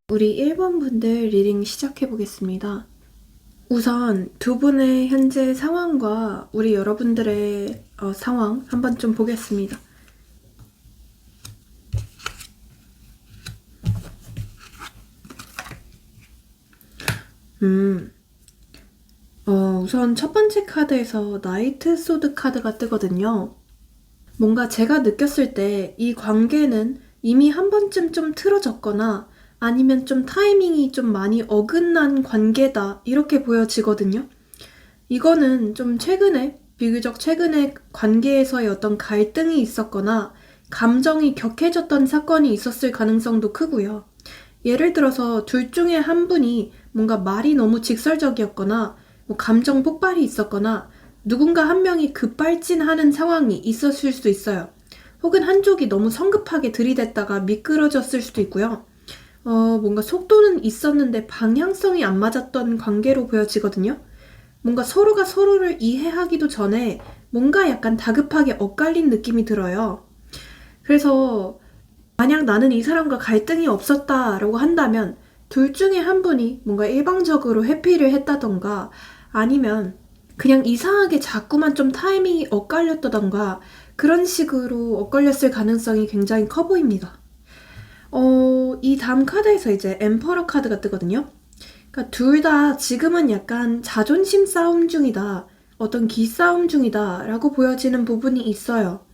우리 1번 분들 리딩 시작해 보겠습니다. 우선 두 분의 현재 상황과 우리 여러분들의 상황 한번 좀 보겠습니다. 우선 첫 번째 카드에서 나이트 소드 카드가 뜨거든요. 뭔가 제가 느꼈을 때 이 관계는 이미 한 번쯤 좀 틀어졌거나 아니면 좀 타이밍이 좀 많이 어긋난 관계다 이렇게 보여지거든요. 이거는 좀 최근에, 비교적 최근에 관계에서의 어떤 갈등이 있었거나 감정이 격해졌던 사건이 있었을 가능성도 크고요. 예를 들어서 둘 중에 한 분이 뭔가 말이 너무 직설적이었거나 뭐 감정 폭발이 있었거나 누군가 한 명이 급발진하는 상황이 있었을 수도 있어요. 혹은 한쪽이 너무 성급하게 들이댔다가 미끄러졌을 수도 있고요. 뭔가 속도는 있었는데 방향성이 안 맞았던 관계로 보여지거든요. 뭔가 서로가 서로를 이해하기도 전에 뭔가 약간 다급하게 엇갈린 느낌이 들어요. 그래서 만약 나는 이 사람과 갈등이 없었다라고 한다면 둘 중에 한 분이 뭔가 일방적으로 회피를 했다던가 아니면 그냥 이상하게 자꾸만 좀 타이밍이 엇갈렸다던가 그런 식으로 엇갈렸을 가능성이 굉장히 커 보입니다. 이 다음 카드에서 이제 엠퍼러 카드가 뜨거든요. 그러니까 둘 다 지금은 약간 자존심 싸움 중이다, 어떤 기싸움 중이다 라고 보여지는 부분이 있어요.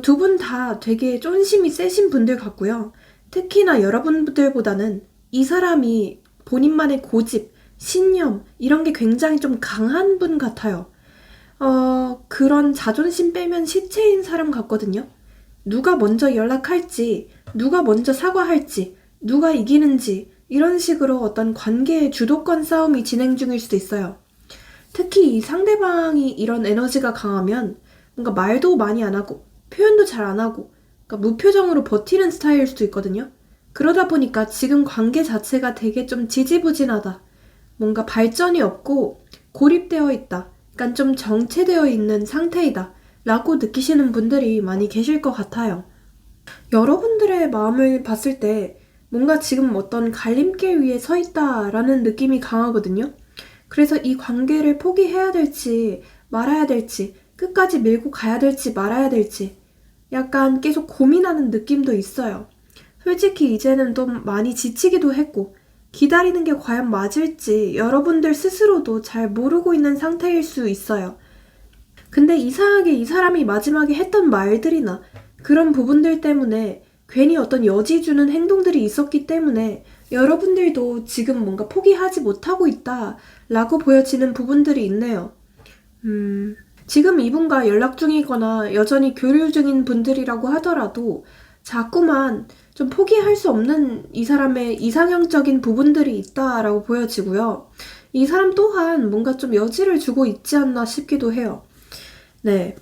두 분 다 되게 쫀심이 세신 분들 같고요. 특히나 여러분들보다는 이 사람이 본인만의 고집, 신념 이런 게 굉장히 좀 강한 분 같아요. 그런 자존심 빼면 시체인 사람 같거든요. 누가 먼저 연락할지, 누가 먼저 사과할지, 누가 이기는지 이런 식으로 어떤 관계의 주도권 싸움이 진행 중일 수도 있어요. 특히 이 상대방이 이런 에너지가 강하면 뭔가 말도 많이 안 하고 표현도 잘 안 하고 그러니까 무표정으로 버티는 스타일일 수도 있거든요. 그러다 보니까 지금 관계 자체가 되게 좀 지지부진하다, 뭔가 발전이 없고 고립되어 있다, 약간 좀 정체되어 있는 상태이다 라고 느끼시는 분들이 많이 계실 것 같아요. 여러분들의 마음을 봤을 때 뭔가 지금 어떤 갈림길 위에 서 있다라는 느낌이 강하거든요. 그래서 이 관계를 포기해야 될지 말아야 될지, 끝까지 밀고 가야 될지 말아야 될지 약간 계속 고민하는 느낌도 있어요. 솔직히 이제는 좀 많이 지치기도 했고 기다리는 게 과연 맞을지 여러분들 스스로도 잘 모르고 있는 상태일 수 있어요. 근데 이상하게 이 사람이 마지막에 했던 말들이나 그런 부분들 때문에 괜히 어떤 여지 주는 행동들이 있었기 때문에 여러분들도 지금 뭔가 포기하지 못하고 있다 라고 보여지는 부분들이 있네요. 지금 이분과 연락 중이거나 여전히 교류 중인 분들이라고 하더라도 자꾸만 좀 포기할 수 없는 이 사람의 이상형적인 부분들이 있다라고 보여지고요. 이 사람 또한 뭔가 좀 여지를 주고 있지 않나 싶기도 해요. 네.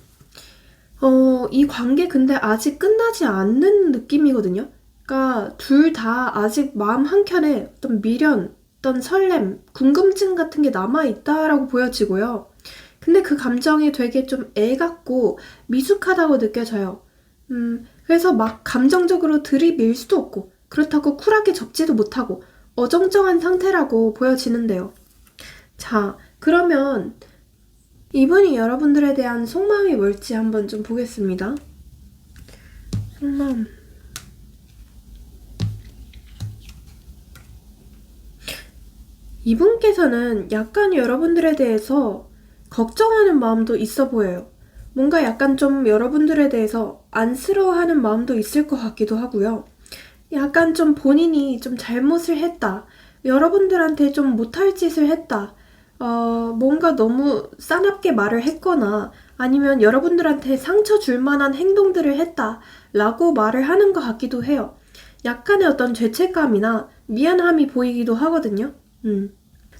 이 관계 근데 아직 끝나지 않는 느낌이거든요. 그러니까 둘 다 아직 마음 한켠에 어떤 미련, 어떤 설렘, 궁금증 같은 게 남아있다라고 보여지고요. 근데 그 감정이 되게 좀 애같고 미숙하다고 느껴져요. 그래서 막 감정적으로 들이밀 수도 없고 그렇다고 쿨하게 접지도 못하고 어정쩡한 상태라고 보여지는데요. 자, 그러면 이분이 여러분들에 대한 속마음이 뭘지 한번 좀 보겠습니다. 속마음. 이분께서는 약간 여러분들에 대해서 걱정하는 마음도 있어 보여요. 뭔가 약간 좀 여러분들에 대해서 안쓰러워하는 마음도 있을 것 같기도 하고요. 약간 좀 본인이 좀 잘못을 했다, 여러분들한테 좀 못할 짓을 했다, 뭔가 너무 싸납게 말을 했거나 아니면 여러분들한테 상처 줄 만한 행동들을 했다 라고 말을 하는 것 같기도 해요. 약간의 어떤 죄책감이나 미안함이 보이기도 하거든요.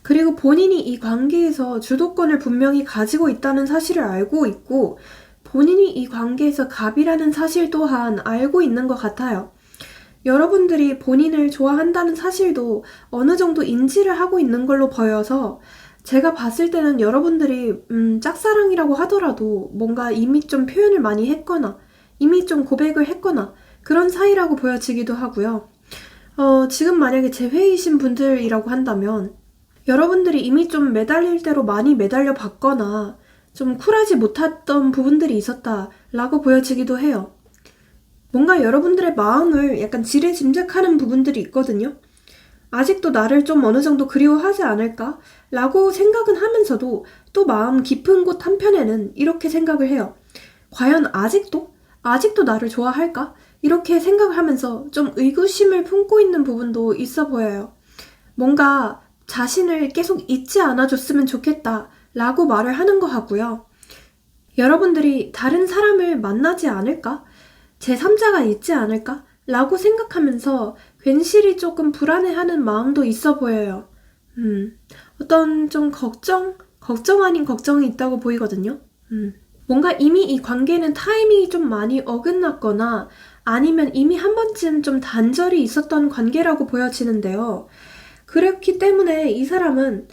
그리고 본인이 이 관계에서 주도권을 분명히 가지고 있다는 사실을 알고 있고, 본인이 이 관계에서 갑이라는 사실 또한 알고 있는 것 같아요. 여러분들이 본인을 좋아한다는 사실도 어느 정도 인지를 하고 있는 걸로 보여서 제가 봤을 때는 여러분들이 짝사랑이라고 하더라도 뭔가 이미 좀 표현을 많이 했거나 이미 좀 고백을 했거나 그런 사이라고 보여지기도 하고요. 지금 만약에 제 회의이신 분들이라고 한다면 여러분들이 이미 좀 매달릴 대로 많이 매달려 봤거나 좀 쿨하지 못했던 부분들이 있었다라고 보여지기도 해요. 뭔가 여러분들의 마음을 약간 지레짐작하는 부분들이 있거든요. 아직도 나를 좀 어느 정도 그리워하지 않을까? 라고 생각은 하면서도 또 마음 깊은 곳 한편에는 이렇게 생각을 해요. 과연 아직도 나를 좋아할까? 이렇게 생각을 하면서 좀 의구심을 품고 있는 부분도 있어 보여요. 뭔가 자신을 계속 잊지 않아줬으면 좋겠다 라고 말을 하는 것 같고요. 여러분들이 다른 사람을 만나지 않을까? 제3자가 있지 않을까? 라고 생각하면서 괜시리 조금 불안해하는 마음도 있어 보여요. 어떤 좀 걱정 아닌 걱정이 있다고 보이거든요. 뭔가 이미 이 관계는 타이밍이 좀 많이 어긋났거나 아니면 이미 한 번쯤 좀 단절이 있었던 관계라고 보여지는데요. 그렇기 때문에 이 사람은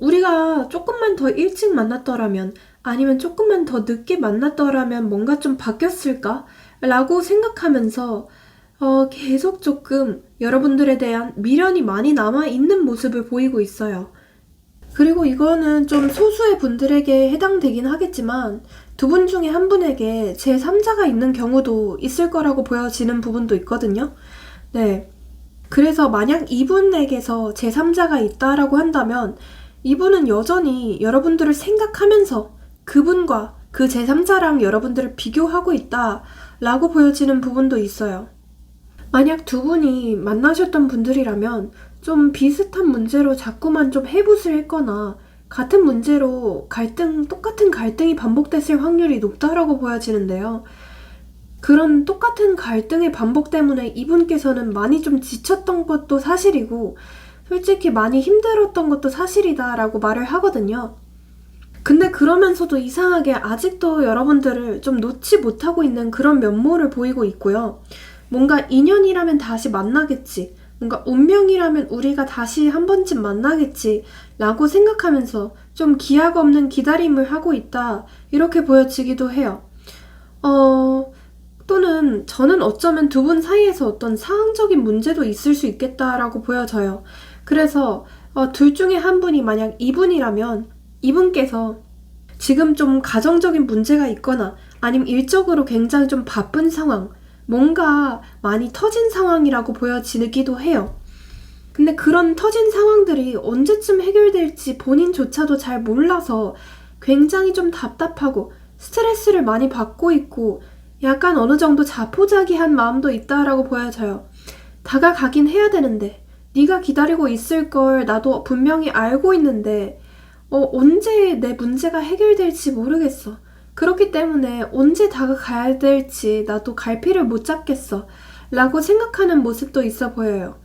우리가 조금만 더 일찍 만났더라면 아니면 조금만 더 늦게 만났더라면 뭔가 좀 바뀌었을까? 라고 생각하면서 계속 조금 여러분들에 대한 미련이 많이 남아있는 모습을 보이고 있어요. 그리고 이거는 좀 소수의 분들에게 해당되긴 하겠지만 두 분 중에 한 분에게 제3자가 있는 경우도 있을 거라고 보여지는 부분도 있거든요. 네. 그래서 만약 이분에게서 제3자가 있다라고 한다면 이분은 여전히 여러분들을 생각하면서 그분과 그 제3자랑 여러분들을 비교하고 있다라고 보여지는 부분도 있어요. 만약 두 분이 만나셨던 분들이라면 좀 비슷한 문제로 자꾸만 좀 해붓을 했거나 같은 문제로 똑같은 갈등이 반복됐을 확률이 높다라고 보여지는데요. 그런 똑같은 갈등의 반복 때문에 이분께서는 많이 좀 지쳤던 것도 사실이고 솔직히 많이 힘들었던 것도 사실이다라고 말을 하거든요. 근데 그러면서도 이상하게 아직도 여러분들을 좀 놓지 못하고 있는 그런 면모를 보이고 있고요. 뭔가 인연이라면 다시 만나겠지, 뭔가 운명이라면 우리가 다시 한 번쯤 만나겠지 라고 생각하면서 좀 기약 없는 기다림을 하고 있다 이렇게 보여지기도 해요. 또는 저는 어쩌면 두 분 사이에서 어떤 상황적인 문제도 있을 수 있겠다라고 보여져요. 그래서 둘 중에 한 분이 만약 이분이라면 이분께서 지금 좀 가정적인 문제가 있거나 아니면 일적으로 굉장히 좀 바쁜 상황, 뭔가 많이 터진 상황이라고 보여지기도 해요. 근데 그런 터진 상황들이 언제쯤 해결될지 본인조차도 잘 몰라서 굉장히 좀 답답하고 스트레스를 많이 받고 있고 약간 어느 정도 자포자기한 마음도 있다라고 보여져요. 다가가긴 해야 되는데 네가 기다리고 있을 걸 나도 분명히 알고 있는데 언제 내 문제가 해결될지 모르겠어. 그렇기 때문에 언제 다가가야 될지 나도 갈피를 못 잡겠어 라고 생각하는 모습도 있어 보여요.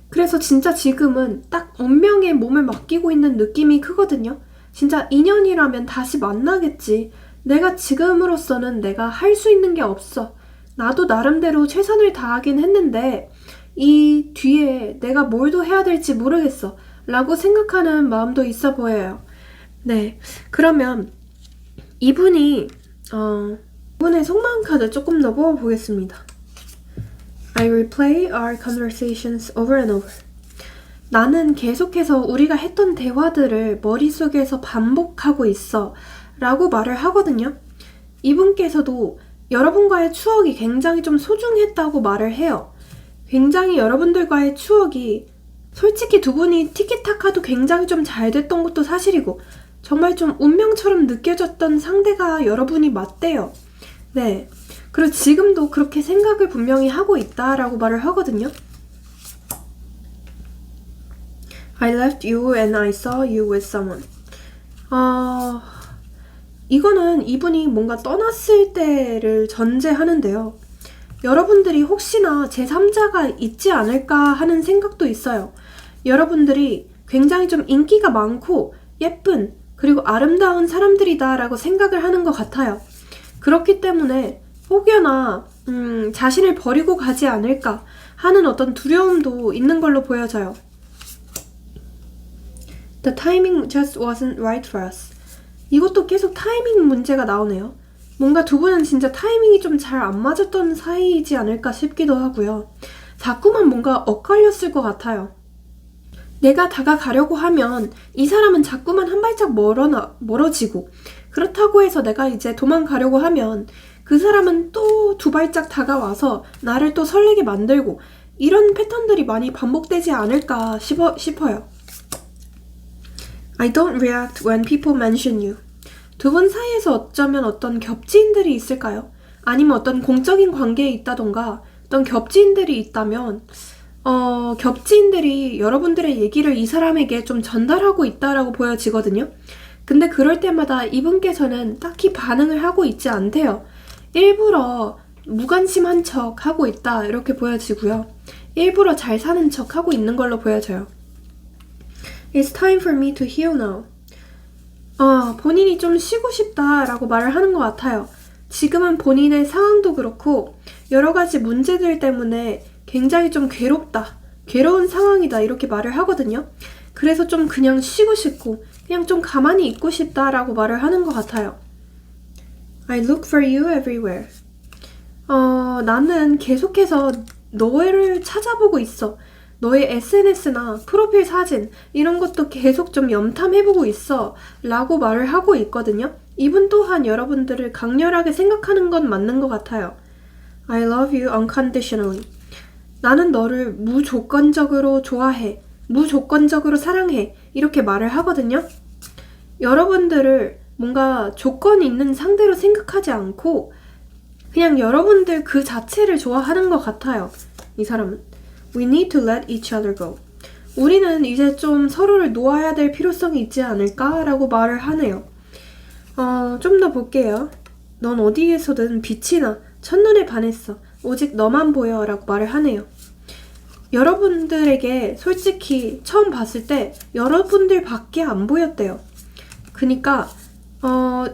그래서 진짜 지금은 딱 운명의 몸을 맡기고 있는 느낌이 크거든요. 진짜 인연이라면 다시 만나겠지. 내가 지금으로서는 내가 할 수 있는 게 없어. 나도 나름대로 최선을 다하긴 했는데 이 뒤에 내가 뭘 더 해야 될지 모르겠어 라고 생각하는 마음도 있어 보여요. 네, 그러면 이분의 속마음 카드 조금 더 뽑아보겠습니다. I replay our conversations over and over. 나는 계속해서 우리가 했던 대화들을 머릿속에서 반복하고 있어 라고 말을 하거든요. 이분께서도 여러분과의 추억이 굉장히 좀 소중했다고 말을 해요. 굉장히 여러분들과의 추억이 솔직히 두 분이 티키타카도 굉장히 좀 잘 됐던 것도 사실이고 정말 좀 운명처럼 느껴졌던 상대가 여러분이 맞대요. 네. 그리고 지금도 그렇게 생각을 분명히 하고 있다라고 말을 하거든요. I left you and I saw you with someone. 이거는 이분이 뭔가 떠났을 때를 전제하는데요. 여러분들이 혹시나 제3자가 있지 않을까 하는 생각도 있어요. 여러분들이 굉장히 좀 인기가 많고 예쁜 그리고 아름다운 사람들이다 라고 생각을 하는 것 같아요. 그렇기 때문에 혹여나 자신을 버리고 가지 않을까 하는 어떤 두려움도 있는 걸로 보여져요. The timing just wasn't right for us. 이것도 계속 타이밍 문제가 나오네요. 뭔가 두 분은 진짜 타이밍이 좀 잘 안 맞았던 사이이지 않을까 싶기도 하고요. 자꾸만 뭔가 엇갈렸을 것 같아요. 내가 다가가려고 하면 이 사람은 자꾸만 한 발짝 멀어지고, 그렇다고 해서 내가 이제 도망가려고 하면 그 사람은 또 두 발짝 다가와서 나를 또 설레게 만들고, 이런 패턴들이 많이 반복되지 않을까 싶어요. I don't react when people mention you. 두 분 사이에서 어쩌면 어떤 겹지인들이 있을까요? 아니면 어떤 공적인 관계에 있다던가 어떤 겹지인들이 있다면 겹지인들이 여러분들의 얘기를 이 사람에게 좀 전달하고 있다라고 보여지거든요. 근데 그럴 때마다 이분께서는 딱히 반응을 하고 있지 않대요. 일부러 무관심한 척 하고 있다 이렇게 보여지고요. 일부러 잘 사는 척 하고 있는 걸로 보여져요. It's time for me to heal now. 본인이 좀 쉬고 싶다라고 말을 하는 것 같아요. 지금은 본인의 상황도 그렇고 여러 가지 문제들 때문에 굉장히 좀 괴로운 상황이다 이렇게 말을 하거든요. 그래서 좀 그냥 쉬고 싶고 그냥 좀 가만히 있고 싶다라고 말을 하는 것 같아요. I look for you everywhere. 나는 계속해서 너를 찾아보고 있어. 너의 SNS나 프로필 사진 이런 것도 계속 좀 염탐해보고 있어 라고 말을 하고 있거든요. 이분 또한 여러분들을 강렬하게 생각하는 건 맞는 것 같아요. I love you unconditionally. 나는 너를 무조건적으로 좋아해. 무조건적으로 사랑해. 이렇게 말을 하거든요. 여러분들을 뭔가 조건이 있는 상대로 생각하지 않고 그냥 여러분들 그 자체를 좋아하는 것 같아요. 이 사람은. We need to let each other go. 우리는 이제 좀 서로를 놓아야 될 필요성이 있지 않을까? 라고 말을 하네요. 좀 더 볼게요. 넌 어디에서든 빛이 나. 첫눈에 반했어. 오직 너만 보여. 라고 말을 하네요. 여러분들에게 솔직히 처음 봤을 때 여러분들밖에 안 보였대요. 그니까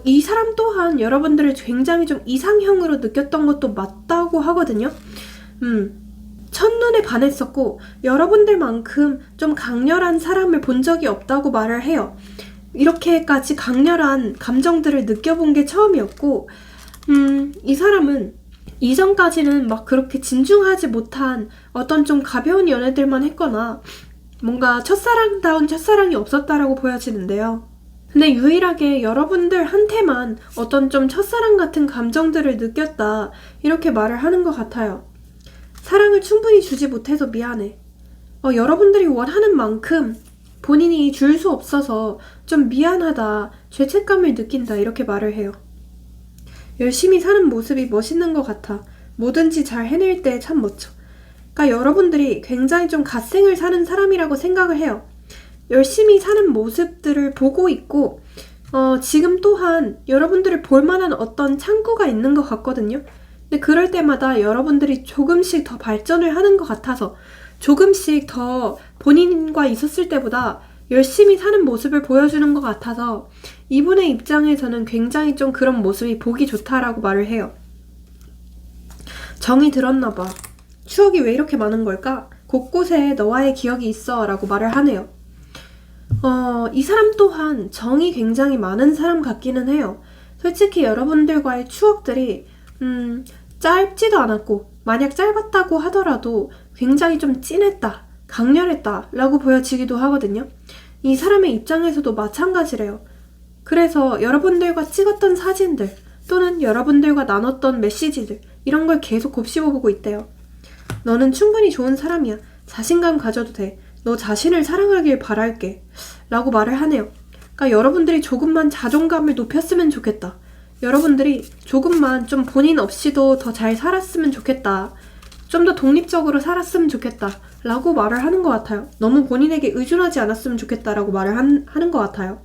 이 사람 또한 여러분들을 굉장히 좀 이상형으로 느꼈던 것도 맞다고 하거든요. 첫눈에 반했었고 여러분들만큼 좀 강렬한 사람을 본 적이 없다고 말을 해요. 이렇게까지 강렬한 감정들을 느껴본 게 처음이었고 이 사람은 이전까지는 막 그렇게 진중하지 못한 어떤 좀 가벼운 연애들만 했거나 뭔가 첫사랑다운 첫사랑이 없었다라고 보여지는데요. 근데 유일하게 여러분들한테만 어떤 좀 첫사랑 같은 감정들을 느꼈다 이렇게 말을 하는 것 같아요. 사랑을 충분히 주지 못해서 미안해. 여러분들이 원하는 만큼 본인이 줄 수 없어서 좀 미안하다, 죄책감을 느낀다 이렇게 말을 해요. 열심히 사는 모습이 멋있는 것 같아. 뭐든지 잘 해낼 때 참 멋져. 그러니까 여러분들이 굉장히 좀 갓생을 사는 사람이라고 생각을 해요. 열심히 사는 모습들을 보고 있고 지금 또한 여러분들을 볼만한 어떤 창구가 있는 것 같거든요. 근데 그럴 때마다 여러분들이 조금씩 더 발전을 하는 것 같아서 조금씩 더 본인과 있었을 때보다 열심히 사는 모습을 보여주는 것 같아서 이분의 입장에서는 굉장히 좀 그런 모습이 보기 좋다라고 말을 해요. 정이 들었나 봐. 추억이 왜 이렇게 많은 걸까? 곳곳에 너와의 기억이 있어 라고 말을 하네요. 이 사람 또한 정이 굉장히 많은 사람 같기는 해요. 솔직히 여러분들과의 추억들이 짧지도 않았고 만약 짧았다고 하더라도 굉장히 좀 진했다, 강렬했다 라고 보여지기도 하거든요. 이 사람의 입장에서도 마찬가지래요. 그래서 여러분들과 찍었던 사진들 또는 여러분들과 나눴던 메시지들 이런 걸 계속 곱씹어보고 있대요. 너는 충분히 좋은 사람이야. 자신감 가져도 돼. 너 자신을 사랑하길 바랄게 라고 말을 하네요. 그러니까 여러분들이 조금만 자존감을 높였으면 좋겠다. 여러분들이 조금만 좀 본인 없이도 더 잘 살았으면 좋겠다. 좀 더 독립적으로 살았으면 좋겠다 라고 말을 하는 것 같아요. 너무 본인에게 의존하지 않았으면 좋겠다 라고 말을 하는 것 같아요.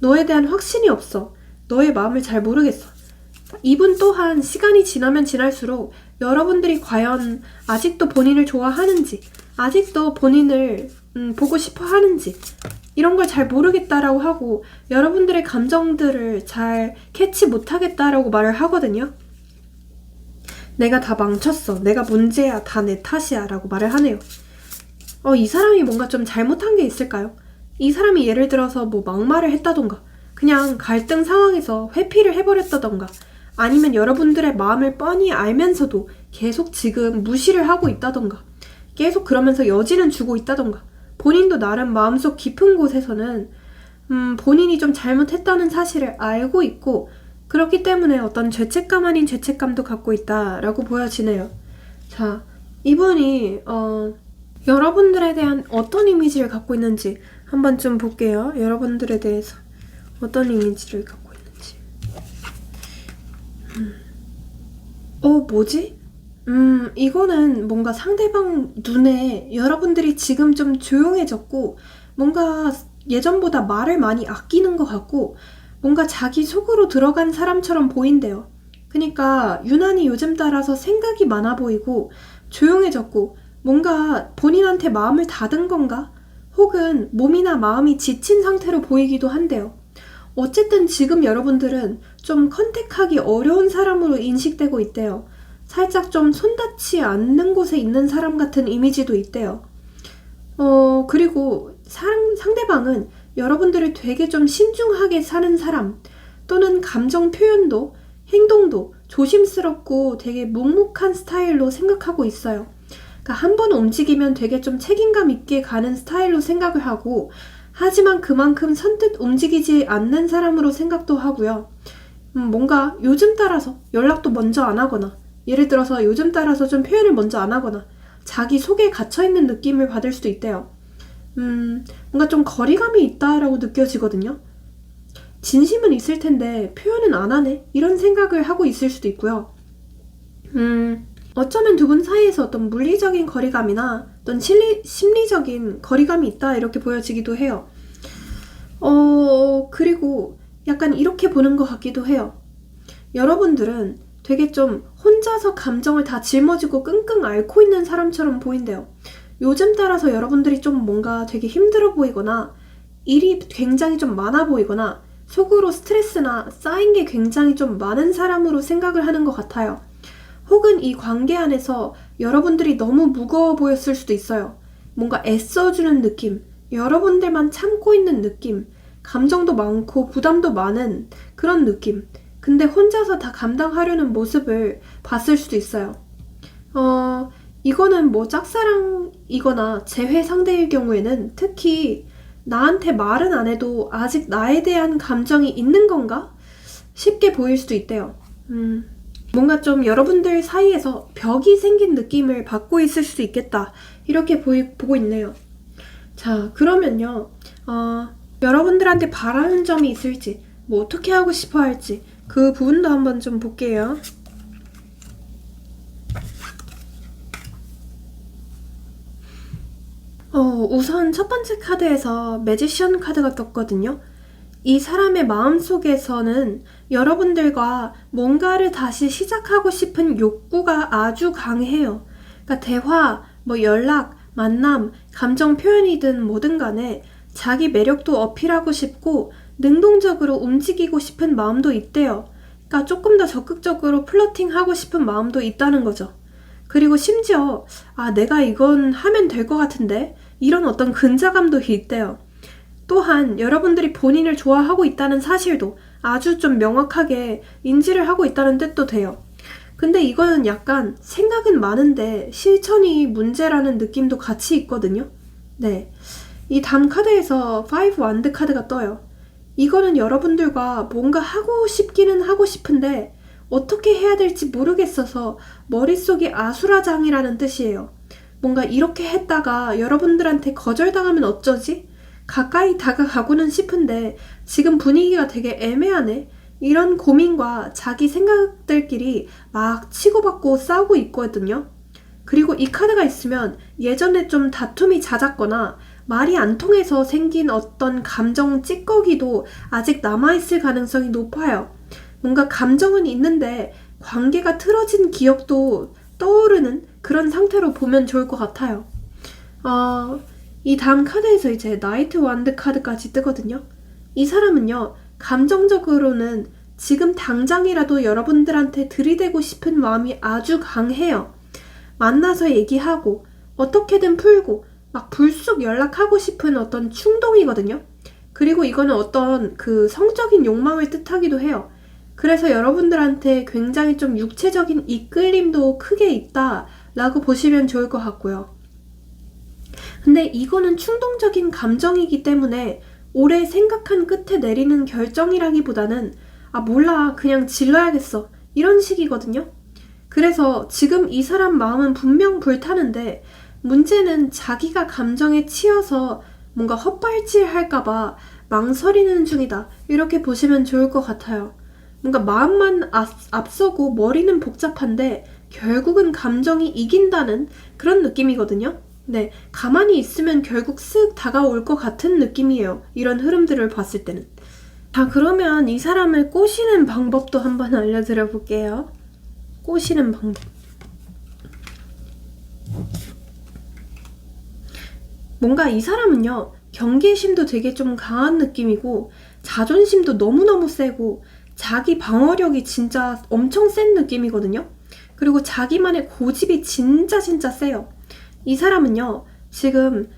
너에 대한 확신이 없어. 너의 마음을 잘 모르겠어. 이분 또한 시간이 지나면 지날수록 여러분들이 과연 아직도 본인을 좋아하는지 아직도 본인을 보고 싶어 하는지 이런 걸 잘 모르겠다라고 하고 여러분들의 감정들을 잘 캐치 못하겠다라고 말을 하거든요. 내가 다 망쳤어. 내가 문제야. 다 내 탓이야. 라고 말을 하네요. 이 사람이 뭔가 좀 잘못한 게 있을까요? 이 사람이 예를 들어서 뭐 막말을 했다던가 그냥 갈등 상황에서 회피를 해버렸다던가 아니면 여러분들의 마음을 뻔히 알면서도 계속 지금 무시를 하고 있다던가 계속 그러면서 여지는 주고 있다던가 본인도 나름 마음속 깊은 곳에서는 본인이 좀 잘못했다는 사실을 알고 있고 그렇기 때문에 어떤 죄책감 아닌 죄책감도 갖고 있다라고 보여지네요. 자, 이분이 여러분들에 대한 어떤 이미지를 갖고 있는지 한번 좀 볼게요. 여러분들에 대해서 어떤 이미지를 갖고 있는지. 뭐지? 이거는 뭔가 상대방 눈에 여러분들이 지금 좀 조용해졌고 뭔가 예전보다 말을 많이 아끼는 것 같고 뭔가 자기 속으로 들어간 사람처럼 보인대요. 그러니까 유난히 요즘 따라서 생각이 많아 보이고 조용해졌고 뭔가 본인한테 마음을 닫은 건가? 혹은 몸이나 마음이 지친 상태로 보이기도 한대요. 어쨌든 지금 여러분들은 좀 컨택하기 어려운 사람으로 인식되고 있대요. 살짝 좀 손닿지 않는 곳에 있는 사람 같은 이미지도 있대요. 그리고 상대방은 여러분들을 되게 좀 신중하게 사는 사람 또는 감정 표현도 행동도 조심스럽고 되게 묵묵한 스타일로 생각하고 있어요. 그러니까 한 번 움직이면 되게 좀 책임감 있게 가는 스타일로 생각을 하고 하지만 그만큼 선뜻 움직이지 않는 사람으로 생각도 하고요. 뭔가 요즘 따라서 연락도 먼저 안 하거나 예를 들어서 요즘 따라서 좀 표현을 먼저 안 하거나 자기 속에 갇혀있는 느낌을 받을 수도 있대요. 뭔가 좀 거리감이 있다라고 느껴지거든요. 진심은 있을 텐데 표현은 안 하네? 이런 생각을 하고 있을 수도 있고요. 어쩌면 두 분 사이에서 어떤 물리적인 거리감이나 어떤 심리적인 거리감이 있다 이렇게 보여지기도 해요. 그리고 약간 이렇게 보는 것 같기도 해요. 여러분들은 되게 좀 혼자서 감정을 다 짊어지고 끙끙 앓고 있는 사람처럼 보인대요. 요즘 따라서 여러분들이 좀 뭔가 되게 힘들어 보이거나 일이 굉장히 좀 많아 보이거나 속으로 스트레스나 쌓인 게 굉장히 좀 많은 사람으로 생각을 하는 것 같아요. 혹은 이 관계 안에서 여러분들이 너무 무거워 보였을 수도 있어요. 뭔가 애써주는 느낌, 여러분들만 참고 있는 느낌, 감정도 많고 부담도 많은 그런 느낌. 근데 혼자서 다 감당하려는 모습을 봤을 수도 있어요. 이거는 뭐 짝사랑이거나 재회 상대일 경우에는 특히 나한테 말은 안 해도 아직 나에 대한 감정이 있는 건가? 쉽게 보일 수도 있대요. 뭔가 좀 여러분들 사이에서 벽이 생긴 느낌을 받고 있을 수도 있겠다. 이렇게 보고 있네요. 자, 그러면요. 여러분들한테 바라는 점이 있을지, 뭐 어떻게 하고 싶어 할지 그 부분도 한번 좀 볼게요. 우선 첫 번째 카드에서 매지션 카드가 떴거든요. 이 사람의 마음속에서는 여러분들과 뭔가를 다시 시작하고 싶은 욕구가 아주 강해요. 그러니까 대화, 뭐 연락, 만남, 감정 표현이든 뭐든 간에 자기 매력도 어필하고 싶고 능동적으로 움직이고 싶은 마음도 있대요. 그러니까 조금 더 적극적으로 플러팅하고 싶은 마음도 있다는 거죠. 그리고 심지어 내가 이건 하면 될 것 같은데 이런 어떤 근자감도 있대요. 또한 여러분들이 본인을 좋아하고 있다는 사실도 아주 좀 명확하게 인지를 하고 있다는 뜻도 돼요. 근데 이거는 약간 생각은 많은데 실천이 문제라는 느낌도 같이 있거든요. 네, 이 다음 카드에서 5 완드 카드가 떠요. 이거는 여러분들과 뭔가 하고 싶기는 하고 싶은데 어떻게 해야 될지 모르겠어서 머릿속이 아수라장이라는 뜻이에요. 뭔가 이렇게 했다가 여러분들한테 거절당하면 어쩌지? 가까이 다가가고는 싶은데 지금 분위기가 되게 애매하네? 이런 고민과 자기 생각들끼리 막 치고받고 싸우고 있거든요. 그리고 이 카드가 있으면 예전에 좀 다툼이 잦았거나 말이 안 통해서 생긴 어떤 감정 찌꺼기도 아직 남아있을 가능성이 높아요. 뭔가 감정은 있는데 관계가 틀어진 기억도 떠오르는 그런 상태로 보면 좋을 것 같아요. 이 다음 카드에서 이제 나이트 완드 카드까지 뜨거든요. 이 사람은요, 감정적으로는 지금 당장이라도 여러분들한테 들이대고 싶은 마음이 아주 강해요. 만나서 얘기하고 어떻게든 풀고 막 불쑥 연락하고 싶은 어떤 충동이거든요. 그리고 이거는 어떤 그 성적인 욕망을 뜻하기도 해요. 그래서 여러분들한테 굉장히 좀 육체적인 이끌림도 크게 있다라고 보시면 좋을 것 같고요. 근데 이거는 충동적인 감정이기 때문에 오래 생각한 끝에 내리는 결정이라기보다는 몰라 그냥 질러야겠어 이런 식이거든요. 그래서 지금 이 사람 마음은 분명 불타는데 문제는 자기가 감정에 치여서 뭔가 헛발질할까봐 망설이는 중이다 이렇게 보시면 좋을 것 같아요. 뭔가 마음만 앞서고 머리는 복잡한데 결국은 감정이 이긴다는 그런 느낌이거든요. 네, 가만히 있으면 결국 쓱 다가올 것 같은 느낌이에요. 이런 흐름들을 봤을 때는. 자, 그러면 이 사람을 꼬시는 방법도 한번 알려드려 볼게요. 꼬시는 방법. 뭔가 이 사람은요, 경계심도 되게 좀 강한 느낌이고 자존심도 너무너무 세고 자기 방어력이 진짜 엄청 센 느낌이거든요. 그리고 자기만의 고집이 진짜 세요. 이 사람은요, 지금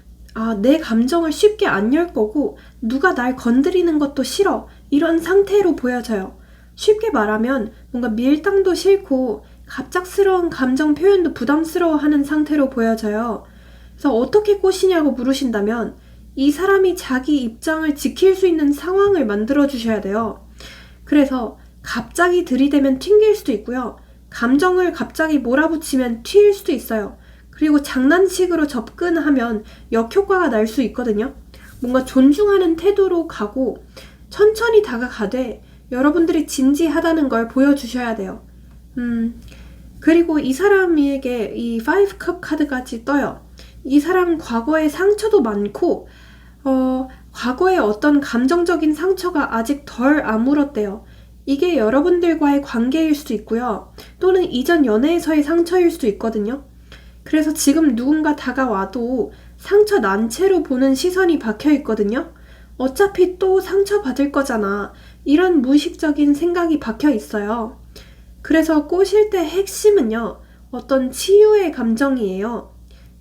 내 감정을 쉽게 안 열 거고 누가 날 건드리는 것도 싫어 이런 상태로 보여져요. 쉽게 말하면 뭔가 밀당도 싫고 갑작스러운 감정 표현도 부담스러워하는 상태로 보여져요. 그래서 어떻게 꼬시냐고 물으신다면 이 사람이 자기 입장을 지킬 수 있는 상황을 만들어 주셔야 돼요. 그래서 갑자기 들이대면 튕길 수도 있고요. 감정을 갑자기 몰아붙이면 튀일 수도 있어요. 그리고 장난식으로 접근하면 역효과가 날 수 있거든요. 뭔가 존중하는 태도로 가고 천천히 다가가되 여러분들이 진지하다는 걸 보여주셔야 돼요. 그리고 이 사람에게 이 5컵 카드까지 떠요. 이 사람 과거에 상처도 많고 과거에 어떤 감정적인 상처가 아직 덜 아물었대요. 이게 여러분들과의 관계일 수도 있고요. 또는 이전 연애에서의 상처일 수도 있거든요. 그래서 지금 누군가 다가와도 상처 난 채로 보는 시선이 박혀 있거든요. 어차피 또 상처받을 거잖아. 이런 무의식적인 생각이 박혀 있어요. 그래서 꼬실 때 핵심은요. 어떤 치유의 감정이에요.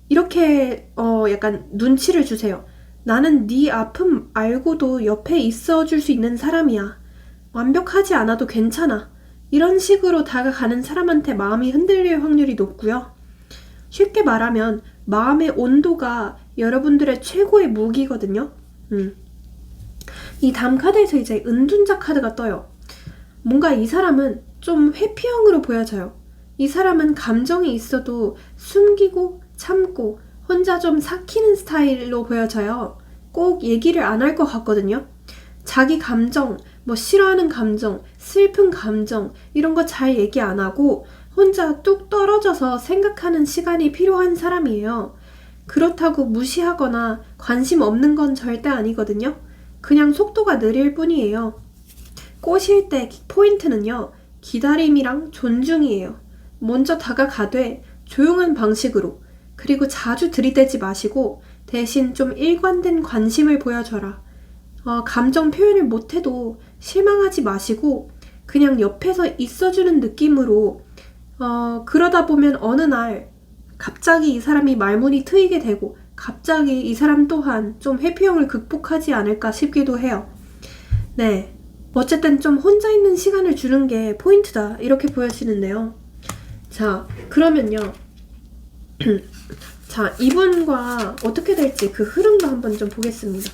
이렇게 약간 눈치를 주세요. 나는 네 아픔 알고도 옆에 있어줄 수 있는 사람이야. 완벽하지 않아도 괜찮아. 이런 식으로 다가가는 사람한테 마음이 흔들릴 확률이 높고요. 쉽게 말하면 마음의 온도가 여러분들의 최고의 무기거든요. 이 다음 카드에서 이제 은둔자 카드가 떠요. 뭔가 이 사람은 좀 회피형으로 보여져요. 이 사람은 감정이 있어도 숨기고 참고 혼자 좀 삭히는 스타일로 보여져요. 꼭 얘기를 안 할 것 같거든요. 자기 감정, 뭐 싫어하는 감정, 슬픈 감정 이런 거 잘 얘기 안 하고 혼자 뚝 떨어져서 생각하는 시간이 필요한 사람이에요. 그렇다고 무시하거나 관심 없는 건 절대 아니거든요. 그냥 속도가 느릴 뿐이에요. 꼬실 때 포인트는요. 기다림이랑 존중이에요. 먼저 다가가되 조용한 방식으로 그리고 자주 들이대지 마시고 대신 좀 일관된 관심을 보여줘라. 감정 표현을 못해도 실망하지 마시고 그냥 옆에서 있어주는 느낌으로 그러다 보면 어느 날 갑자기 이 사람이 말문이 트이게 되고 갑자기 이 사람 또한 좀 회피형을 극복하지 않을까 싶기도 해요. 네, 어쨌든 좀 혼자 있는 시간을 주는 게 포인트다 이렇게 보여지는데요. 자, 그러면요. 자, 이분과 어떻게 될지 그 흐름도 한번 좀 보겠습니다.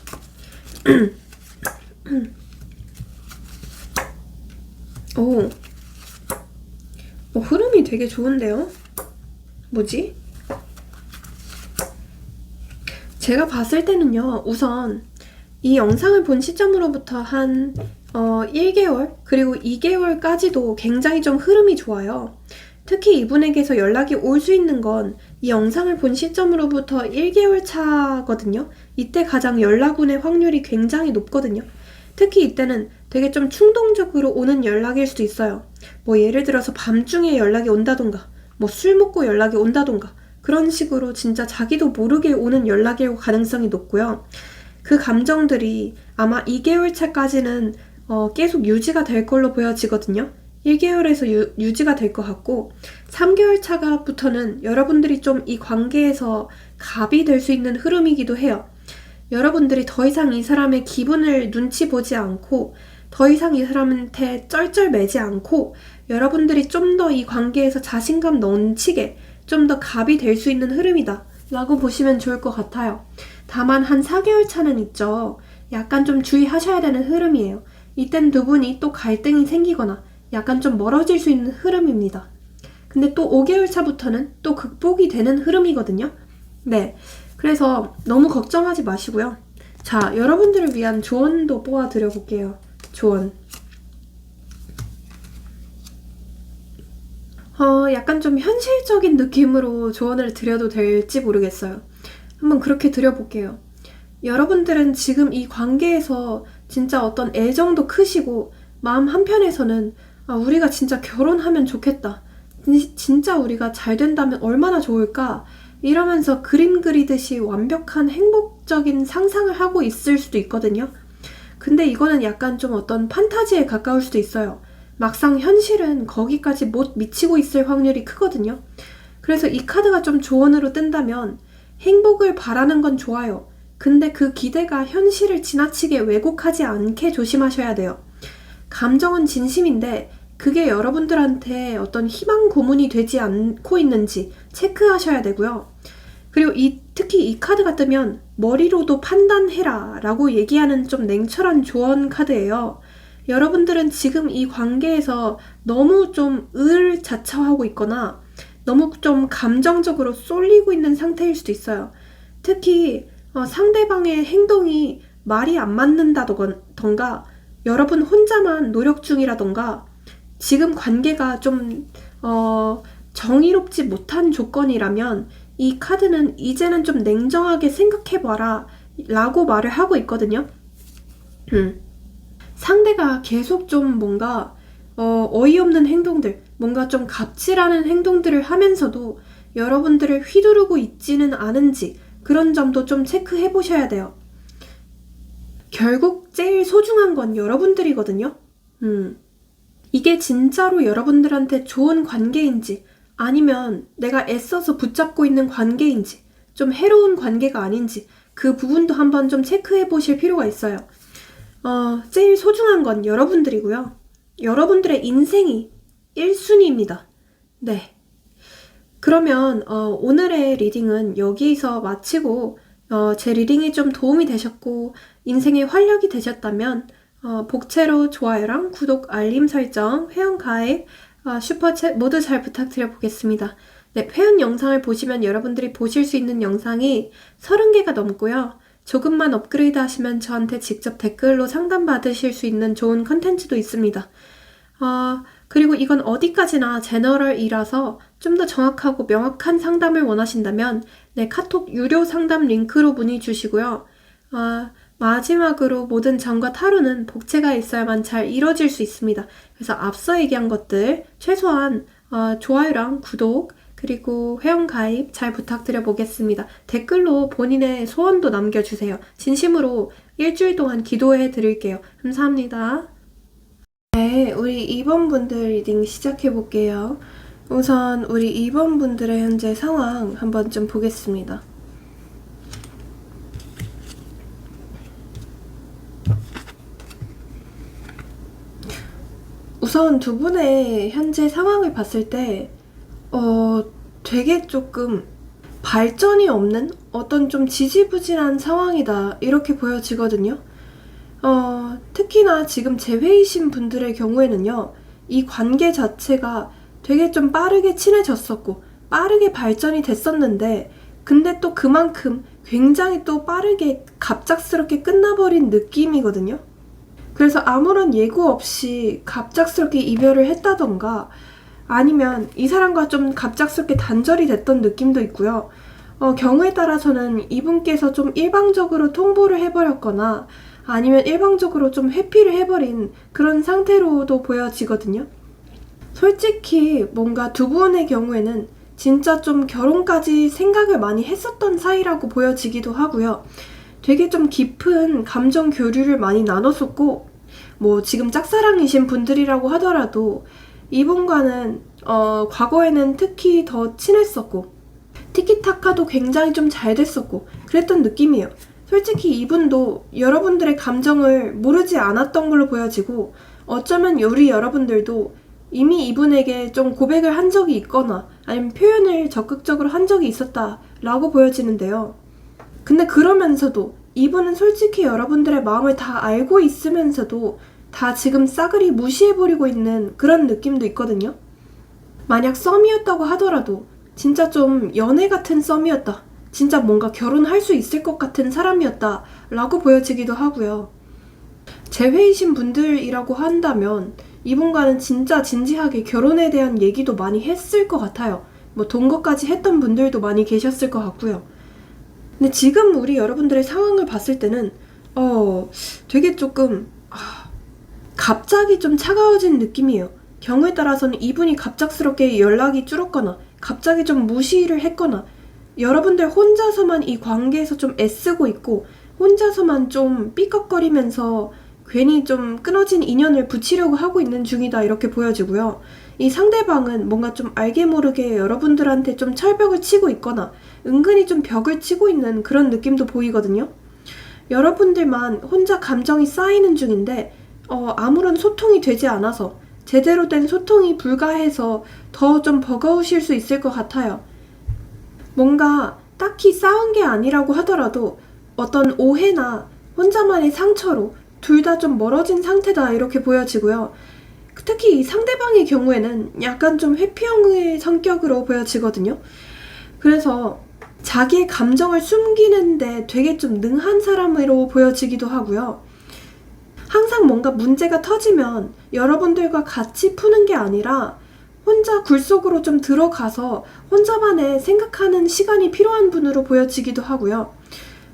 오, 흐름이 되게 좋은데요? 뭐지? 제가 봤을 때는요, 우선 이 영상을 본 시점으로부터 한 1개월 그리고 2개월까지도 굉장히 좀 흐름이 좋아요. 특히 이분에게서 연락이 올 수 있는 건 이 영상을 본 시점으로부터 1개월 차거든요. 이때 가장 연락 오는 확률이 굉장히 높거든요. 특히 이때는 되게 좀 충동적으로 오는 연락일 수도 있어요. 뭐 예를 들어서 밤중에 연락이 온다던가 뭐 술 먹고 연락이 온다던가 그런 식으로 진짜 자기도 모르게 오는 연락일 가능성이 높고요. 그 감정들이 아마 2개월 차까지는 계속 유지가 될 걸로 보여지거든요. 1개월에서 유지가 될 것 같고 3개월 차가부터는 여러분들이 좀 이 관계에서 갑이 될 수 있는 흐름이기도 해요. 여러분들이 더 이상 이 사람의 기분을 눈치 보지 않고 더 이상 이 사람한테 쩔쩔매지 않고 여러분들이 좀 더 이 관계에서 자신감 넘치게 좀 더 갑이 될 수 있는 흐름이다 라고 보시면 좋을 것 같아요. 다만 한 4개월 차는 있죠. 약간 좀 주의하셔야 되는 흐름이에요. 이땐 두 분이 또 갈등이 생기거나 약간 좀 멀어질 수 있는 흐름입니다. 근데 또 5개월 차부터는 또 극복이 되는 흐름이거든요. 네, 그래서 너무 걱정하지 마시고요. 자, 여러분들을 위한 조언도 뽑아드려 볼게요. 조언. 약간 좀 현실적인 느낌으로 조언을 드려도 될지 모르겠어요. 한번 그렇게 드려볼게요. 여러분들은 지금 이 관계에서 진짜 어떤 애정도 크시고 마음 한편에서는 우리가 진짜 결혼하면 좋겠다. 진짜 우리가 잘 된다면 얼마나 좋을까? 이러면서 그림 그리듯이 완벽한 행복적인 상상을 하고 있을 수도 있거든요. 근데 이거는 약간 좀 어떤 판타지에 가까울 수도 있어요. 막상 현실은 거기까지 못 미치고 있을 확률이 크거든요. 그래서 이 카드가 좀 조언으로 뜬다면 행복을 바라는 건 좋아요. 근데 그 기대가 현실을 지나치게 왜곡하지 않게 조심하셔야 돼요. 감정은 진심인데 그게 여러분들한테 어떤 희망 고문이 되지 않고 있는지 체크하셔야 되고요. 그리고 특히 이 카드가 뜨면 머리로도 판단해라 라고 얘기하는 좀 냉철한 조언 카드예요. 여러분들은 지금 이 관계에서 너무 좀 을자차하고 있거나 너무 좀 감정적으로 쏠리고 있는 상태일 수도 있어요. 특히 상대방의 행동이 말이 안 맞는다던가 여러분 혼자만 노력 중이라던가 지금 관계가 좀 정의롭지 못한 조건이라면 이 카드는 이제는 좀 냉정하게 생각해봐라 라고 말을 하고 있거든요. 상대가 계속 좀 뭔가 어이없는 행동들, 뭔가 좀 갑질하는 행동들을 하면서도 여러분들을 휘두르고 있지는 않은지 그런 점도 좀 체크해 보셔야 돼요. 결국 제일 소중한 건 여러분들이거든요. 이게 진짜로 여러분들한테 좋은 관계인지 아니면 내가 애써서 붙잡고 있는 관계인지 좀 해로운 관계가 아닌지 그 부분도 한번 좀 체크해 보실 필요가 있어요. 제일 소중한 건 여러분들이고요. 여러분들의 인생이 1순위입니다. 네. 그러면 오늘의 리딩은 여기서 마치고 제 리딩이 좀 도움이 되셨고 인생에 활력이 되셨다면 복채로 좋아요랑 구독, 알림 설정, 회원가입, 슈퍼챗 모두 잘 부탁드려 보겠습니다. 네, 회원 영상을 보시면 여러분들이 보실 수 있는 영상이 30개가 넘고요. 조금만 업그레이드 하시면 저한테 직접 댓글로 상담받으실 수 있는 좋은 컨텐츠도 있습니다. 그리고 이건 어디까지나 제너럴이라서 좀 더 정확하고 명확한 상담을 원하신다면 네, 카톡 유료 상담 링크로 문의 주시고요. 마지막으로 모든 점과 타로는 복채가 있어야만 잘 이루어질 수 있습니다. 그래서 앞서 얘기한 것들 최소한 좋아요랑 구독 그리고 회원가입 잘 부탁드려 보겠습니다. 댓글로 본인의 소원도 남겨주세요. 진심으로 일주일 동안 기도해 드릴게요. 감사합니다. 네, 우리 2번 분들 리딩 시작해 볼게요. 우선 우리 2번 분들의 현재 상황 한번 좀 보겠습니다. 우선 두 분의 현재 상황을 봤을 때 되게 조금 발전이 없는 어떤 좀 지지부진한 상황이다 이렇게 보여지거든요. 특히나 지금 재회이신 분들의 경우에는요, 이 관계 자체가 되게 좀 빠르게 친해졌었고 빠르게 발전이 됐었는데 근데 또 그만큼 굉장히 또 빠르게 갑작스럽게 끝나버린 느낌이거든요. 그래서 아무런 예고 없이 갑작스럽게 이별을 했다던가 아니면 이 사람과 좀 갑작스럽게 단절이 됐던 느낌도 있고요. 경우에 따라서는 이분께서 좀 일방적으로 통보를 해버렸거나 아니면 일방적으로 좀 회피를 해버린 그런 상태로도 보여지거든요. 솔직히 뭔가 두 분의 경우에는 진짜 좀 결혼까지 생각을 많이 했었던 사이라고 보여지기도 하고요. 되게 좀 깊은 감정 교류를 많이 나눴었고, 뭐 지금 짝사랑이신 분들이라고 하더라도 이분과는 과거에는 특히 더 친했었고, 티키타카도 굉장히 좀 잘 됐었고 그랬던 느낌이에요. 솔직히 이분도 여러분들의 감정을 모르지 않았던 걸로 보여지고, 어쩌면 우리 여러분들도 이미 이분에게 좀 고백을 한 적이 있거나 아니면 표현을 적극적으로 한 적이 있었다라고 보여지는데요. 근데 그러면서도 이분은 솔직히 여러분들의 마음을 다 알고 있으면서도 다 지금 싸그리 무시해버리고 있는 그런 느낌도 있거든요. 만약 썸이었다고 하더라도 진짜 좀 연애 같은 썸이었다, 진짜 뭔가 결혼할 수 있을 것 같은 사람이었다 라고 보여지기도 하고요. 재회이신 분들이라고 한다면 이분과는 진짜 진지하게 결혼에 대한 얘기도 많이 했을 것 같아요. 뭐 동거까지 했던 분들도 많이 계셨을 것 같고요. 근데 지금 우리 여러분들의 상황을 봤을 때는 되게 조금 갑자기 좀 차가워진 느낌이에요. 경우에 따라서는 이분이 갑작스럽게 연락이 줄었거나 갑자기 좀 무시를 했거나, 여러분들 혼자서만 이 관계에서 좀 애쓰고 있고 혼자서만 좀 삐걱거리면서 괜히 좀 끊어진 인연을 붙이려고 하고 있는 중이다, 이렇게 보여지고요. 이 상대방은 뭔가 좀 알게 모르게 여러분들한테 좀 철벽을 치고 있거나 은근히 좀 벽을 치고 있는 그런 느낌도 보이거든요. 여러분들만 혼자 감정이 쌓이는 중인데 아무런 소통이 되지 않아서, 제대로 된 소통이 불가해서 더 좀 버거우실 수 있을 것 같아요. 뭔가 딱히 싸운 게 아니라고 하더라도 어떤 오해나 혼자만의 상처로 둘 다 좀 멀어진 상태다, 이렇게 보여지고요. 특히 이 상대방의 경우에는 약간 좀 회피형의 성격으로 보여지거든요. 그래서 자기의 감정을 숨기는데 되게 좀 능한 사람으로 보여지기도 하고요. 항상 뭔가 문제가 터지면 여러분들과 같이 푸는 게 아니라 혼자 굴속으로 좀 들어가서 혼자만의 생각하는 시간이 필요한 분으로 보여지기도 하고요.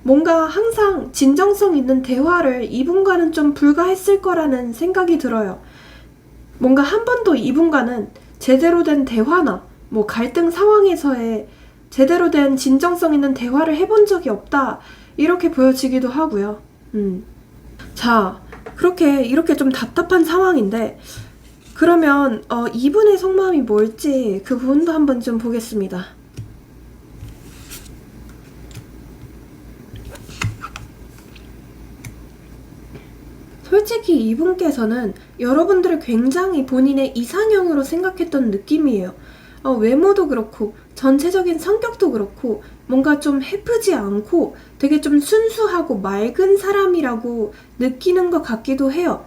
뭔가 항상 진정성 있는 대화를 이분과는 좀 불가했을 거라는 생각이 들어요. 뭔가 한 번도 이분과는 제대로 된 대화나 뭐 갈등 상황에서의 제대로 된 진정성 있는 대화를 해본 적이 없다, 이렇게 보여지기도 하고요. 자, 이렇게 좀 답답한 상황인데, 그러면 이분의 속마음이 뭘지 그 부분도 한번 좀 보겠습니다. 솔직히 이분께서는 여러분들을 굉장히 본인의 이상형으로 생각했던 느낌이에요. 외모도 그렇고 전체적인 성격도 그렇고 뭔가 좀 해프지 않고 되게 좀 순수하고 맑은 사람이라고 느끼는 것 같기도 해요.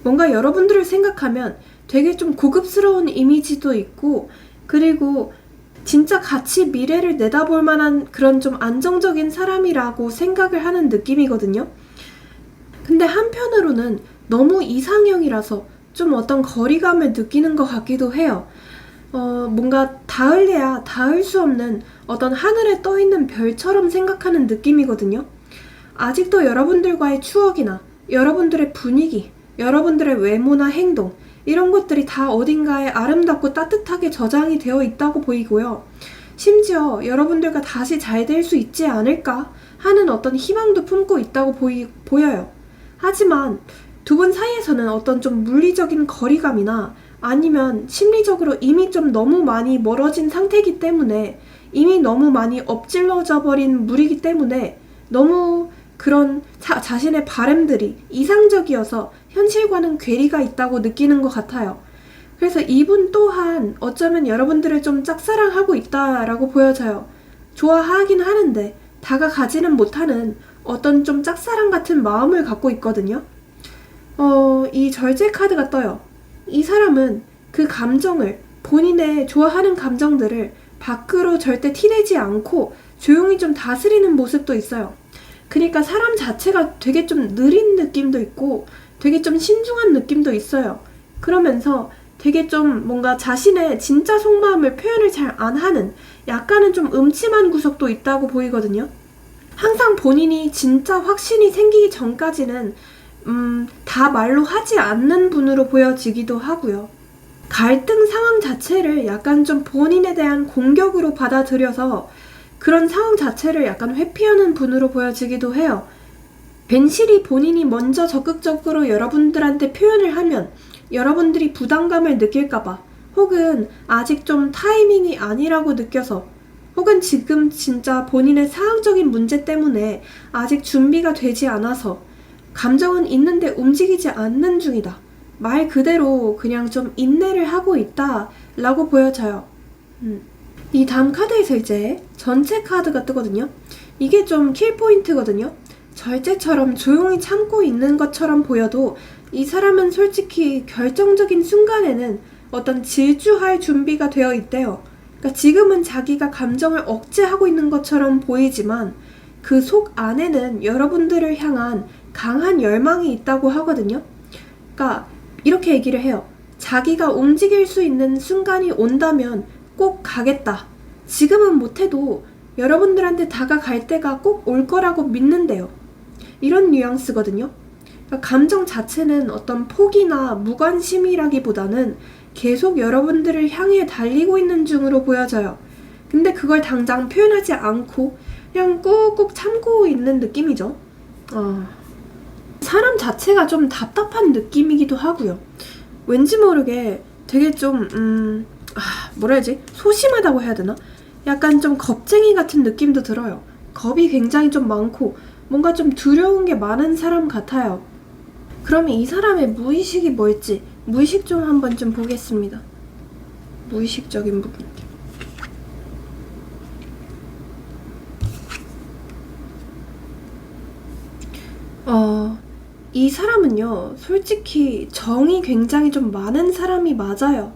뭔가 여러분들을 생각하면 되게 좀 고급스러운 이미지도 있고, 그리고 진짜 같이 미래를 내다볼 만한 그런 좀 안정적인 사람이라고 생각을 하는 느낌이거든요. 근데 한편으로는 너무 이상형이라서 좀 어떤 거리감을 느끼는 것 같기도 해요. 뭔가 닿을래야 닿을 수 없는 어떤 하늘에 떠있는 별처럼 생각하는 느낌이거든요. 아직도 여러분들과의 추억이나 여러분들의 분위기, 여러분들의 외모나 행동, 이런 것들이 다 어딘가에 아름답고 따뜻하게 저장이 되어 있다고 보이고요. 심지어 여러분들과 다시 잘 될 수 있지 않을까 하는 어떤 희망도 품고 있다고 보여요. 하지만 두 분 사이에서는 어떤 좀 물리적인 거리감이나 아니면 심리적으로 이미 좀 너무 많이 멀어진 상태이기 때문에, 이미 너무 많이 엎질러져 버린 물이기 때문에 너무 그런 자신의 바람들이 이상적이어서 현실과는 괴리가 있다고 느끼는 것 같아요. 그래서 이분 또한 어쩌면 여러분들을 좀 짝사랑하고 있다라고 보여져요. 좋아하긴 하는데 다가가지는 못하는 어떤 좀 짝사랑 같은 마음을 갖고 있거든요. 이 절제 카드가 떠요. 이 사람은 그 감정을, 본인의 좋아하는 감정들을 밖으로 절대 티내지 않고 조용히 좀 다스리는 모습도 있어요. 그러니까 사람 자체가 되게 좀 느린 느낌도 있고 되게 좀 신중한 느낌도 있어요. 그러면서 되게 좀 뭔가 자신의 진짜 속마음을 표현을 잘 안 하는 약간은 좀 음침한 구석도 있다고 보이거든요. 항상 본인이 진짜 확신이 생기기 전까지는 다 말로 하지 않는 분으로 보여지기도 하고요. 갈등 상황 자체를 약간 좀 본인에 대한 공격으로 받아들여서 그런 상황 자체를 약간 회피하는 분으로 보여지기도 해요. 벤실이 본인이 먼저 적극적으로 여러분들한테 표현을 하면 여러분들이 부담감을 느낄까봐, 혹은 아직 좀 타이밍이 아니라고 느껴서, 혹은 지금 진짜 본인의 상황적인 문제 때문에 아직 준비가 되지 않아서 감정은 있는데 움직이지 않는 중이다, 말 그대로 그냥 좀 인내를 하고 있다 라고 보여져요. 이 다음 카드에서 이제 전체 카드가 뜨거든요. 이게 좀 킬포인트거든요. 절제처럼 조용히 참고 있는 것처럼 보여도 이 사람은 솔직히 결정적인 순간에는 어떤 질주할 준비가 되어 있대요. 그러니까 지금은 자기가 감정을 억제하고 있는 것처럼 보이지만 그 속 안에는 여러분들을 향한 강한 열망이 있다고 하거든요. 그러니까 이렇게 얘기를 해요. 자기가 움직일 수 있는 순간이 온다면 꼭 가겠다. 지금은 못해도 여러분들한테 다가갈 때가 꼭 올 거라고 믿는데요. 이런 뉘앙스거든요. 그러니까 감정 자체는 어떤 포기나 무관심이라기보다는 계속 여러분들을 향해 달리고 있는 중으로 보여져요. 근데 그걸 당장 표현하지 않고 그냥 꾹꾹 참고 있는 느낌이죠. 사람 자체가 좀 답답한 느낌이기도 하고요. 왠지 모르게 되게 좀 뭐라 해야지? 소심하다고 해야 되나? 약간 좀 겁쟁이 같은 느낌도 들어요. 겁이 굉장히 좀 많고 뭔가 좀 두려운 게 많은 사람 같아요. 그러면 이 사람의 무의식이 뭘지 무의식 좀 한번 좀 보겠습니다. 무의식적인 부분. 이 사람은요, 솔직히 정이 굉장히 좀 많은 사람이 맞아요.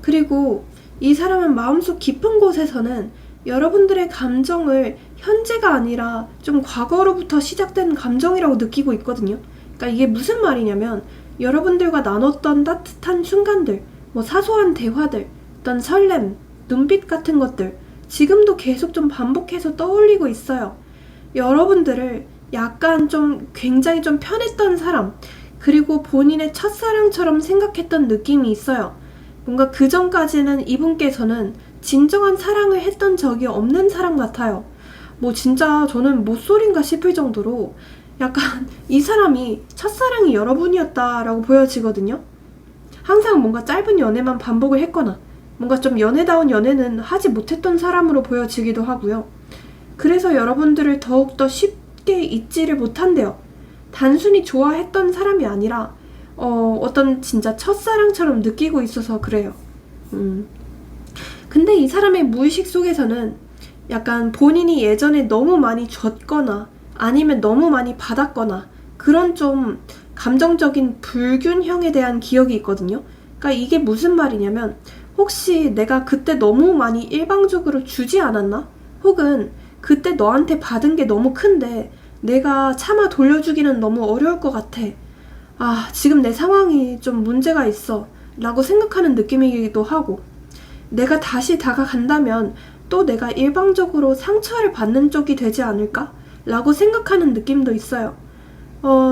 그리고 이 사람은 마음속 깊은 곳에서는 여러분들의 감정을 현재가 아니라 좀 과거로부터 시작된 감정이라고 느끼고 있거든요. 그러니까 이게 무슨 말이냐면 여러분들과 나눴던 따뜻한 순간들, 뭐 사소한 대화들, 어떤 설렘, 눈빛 같은 것들 지금도 계속 좀 반복해서 떠올리고 있어요. 여러분들을 약간 좀 굉장히 좀 편했던 사람, 그리고 본인의 첫사랑처럼 생각했던 느낌이 있어요. 뭔가 그 전까지는 이분께서는 진정한 사랑을 했던 적이 없는 사람 같아요. 뭐 진짜 저는 못소린가 싶을 정도로 약간 이 사람이 첫사랑이 여러분이었다라고 보여지거든요. 항상 뭔가 짧은 연애만 반복을 했거나 뭔가 좀 연애다운 연애는 하지 못했던 사람으로 보여지기도 하고요. 그래서 여러분들을 더욱더 쉽게 잊지를 못한대요. 단순히 좋아했던 사람이 아니라 어떤 진짜 첫사랑처럼 느끼고 있어서 그래요. 근데 이 사람의 무의식 속에서는 약간 본인이 예전에 너무 많이 줬거나 아니면 너무 많이 받았거나 그런 좀 감정적인 불균형에 대한 기억이 있거든요. 그러니까 이게 무슨 말이냐면 혹시 내가 그때 너무 많이 일방적으로 주지 않았나? 혹은 그때 너한테 받은 게 너무 큰데 내가 차마 돌려주기는 너무 어려울 것 같아. 지금 내 상황이 좀 문제가 있어 라고 생각하는 느낌이기도 하고, 내가 다시 다가간다면 또 내가 일방적으로 상처를 받는 쪽이 되지 않을까? 라고 생각하는 느낌도 있어요.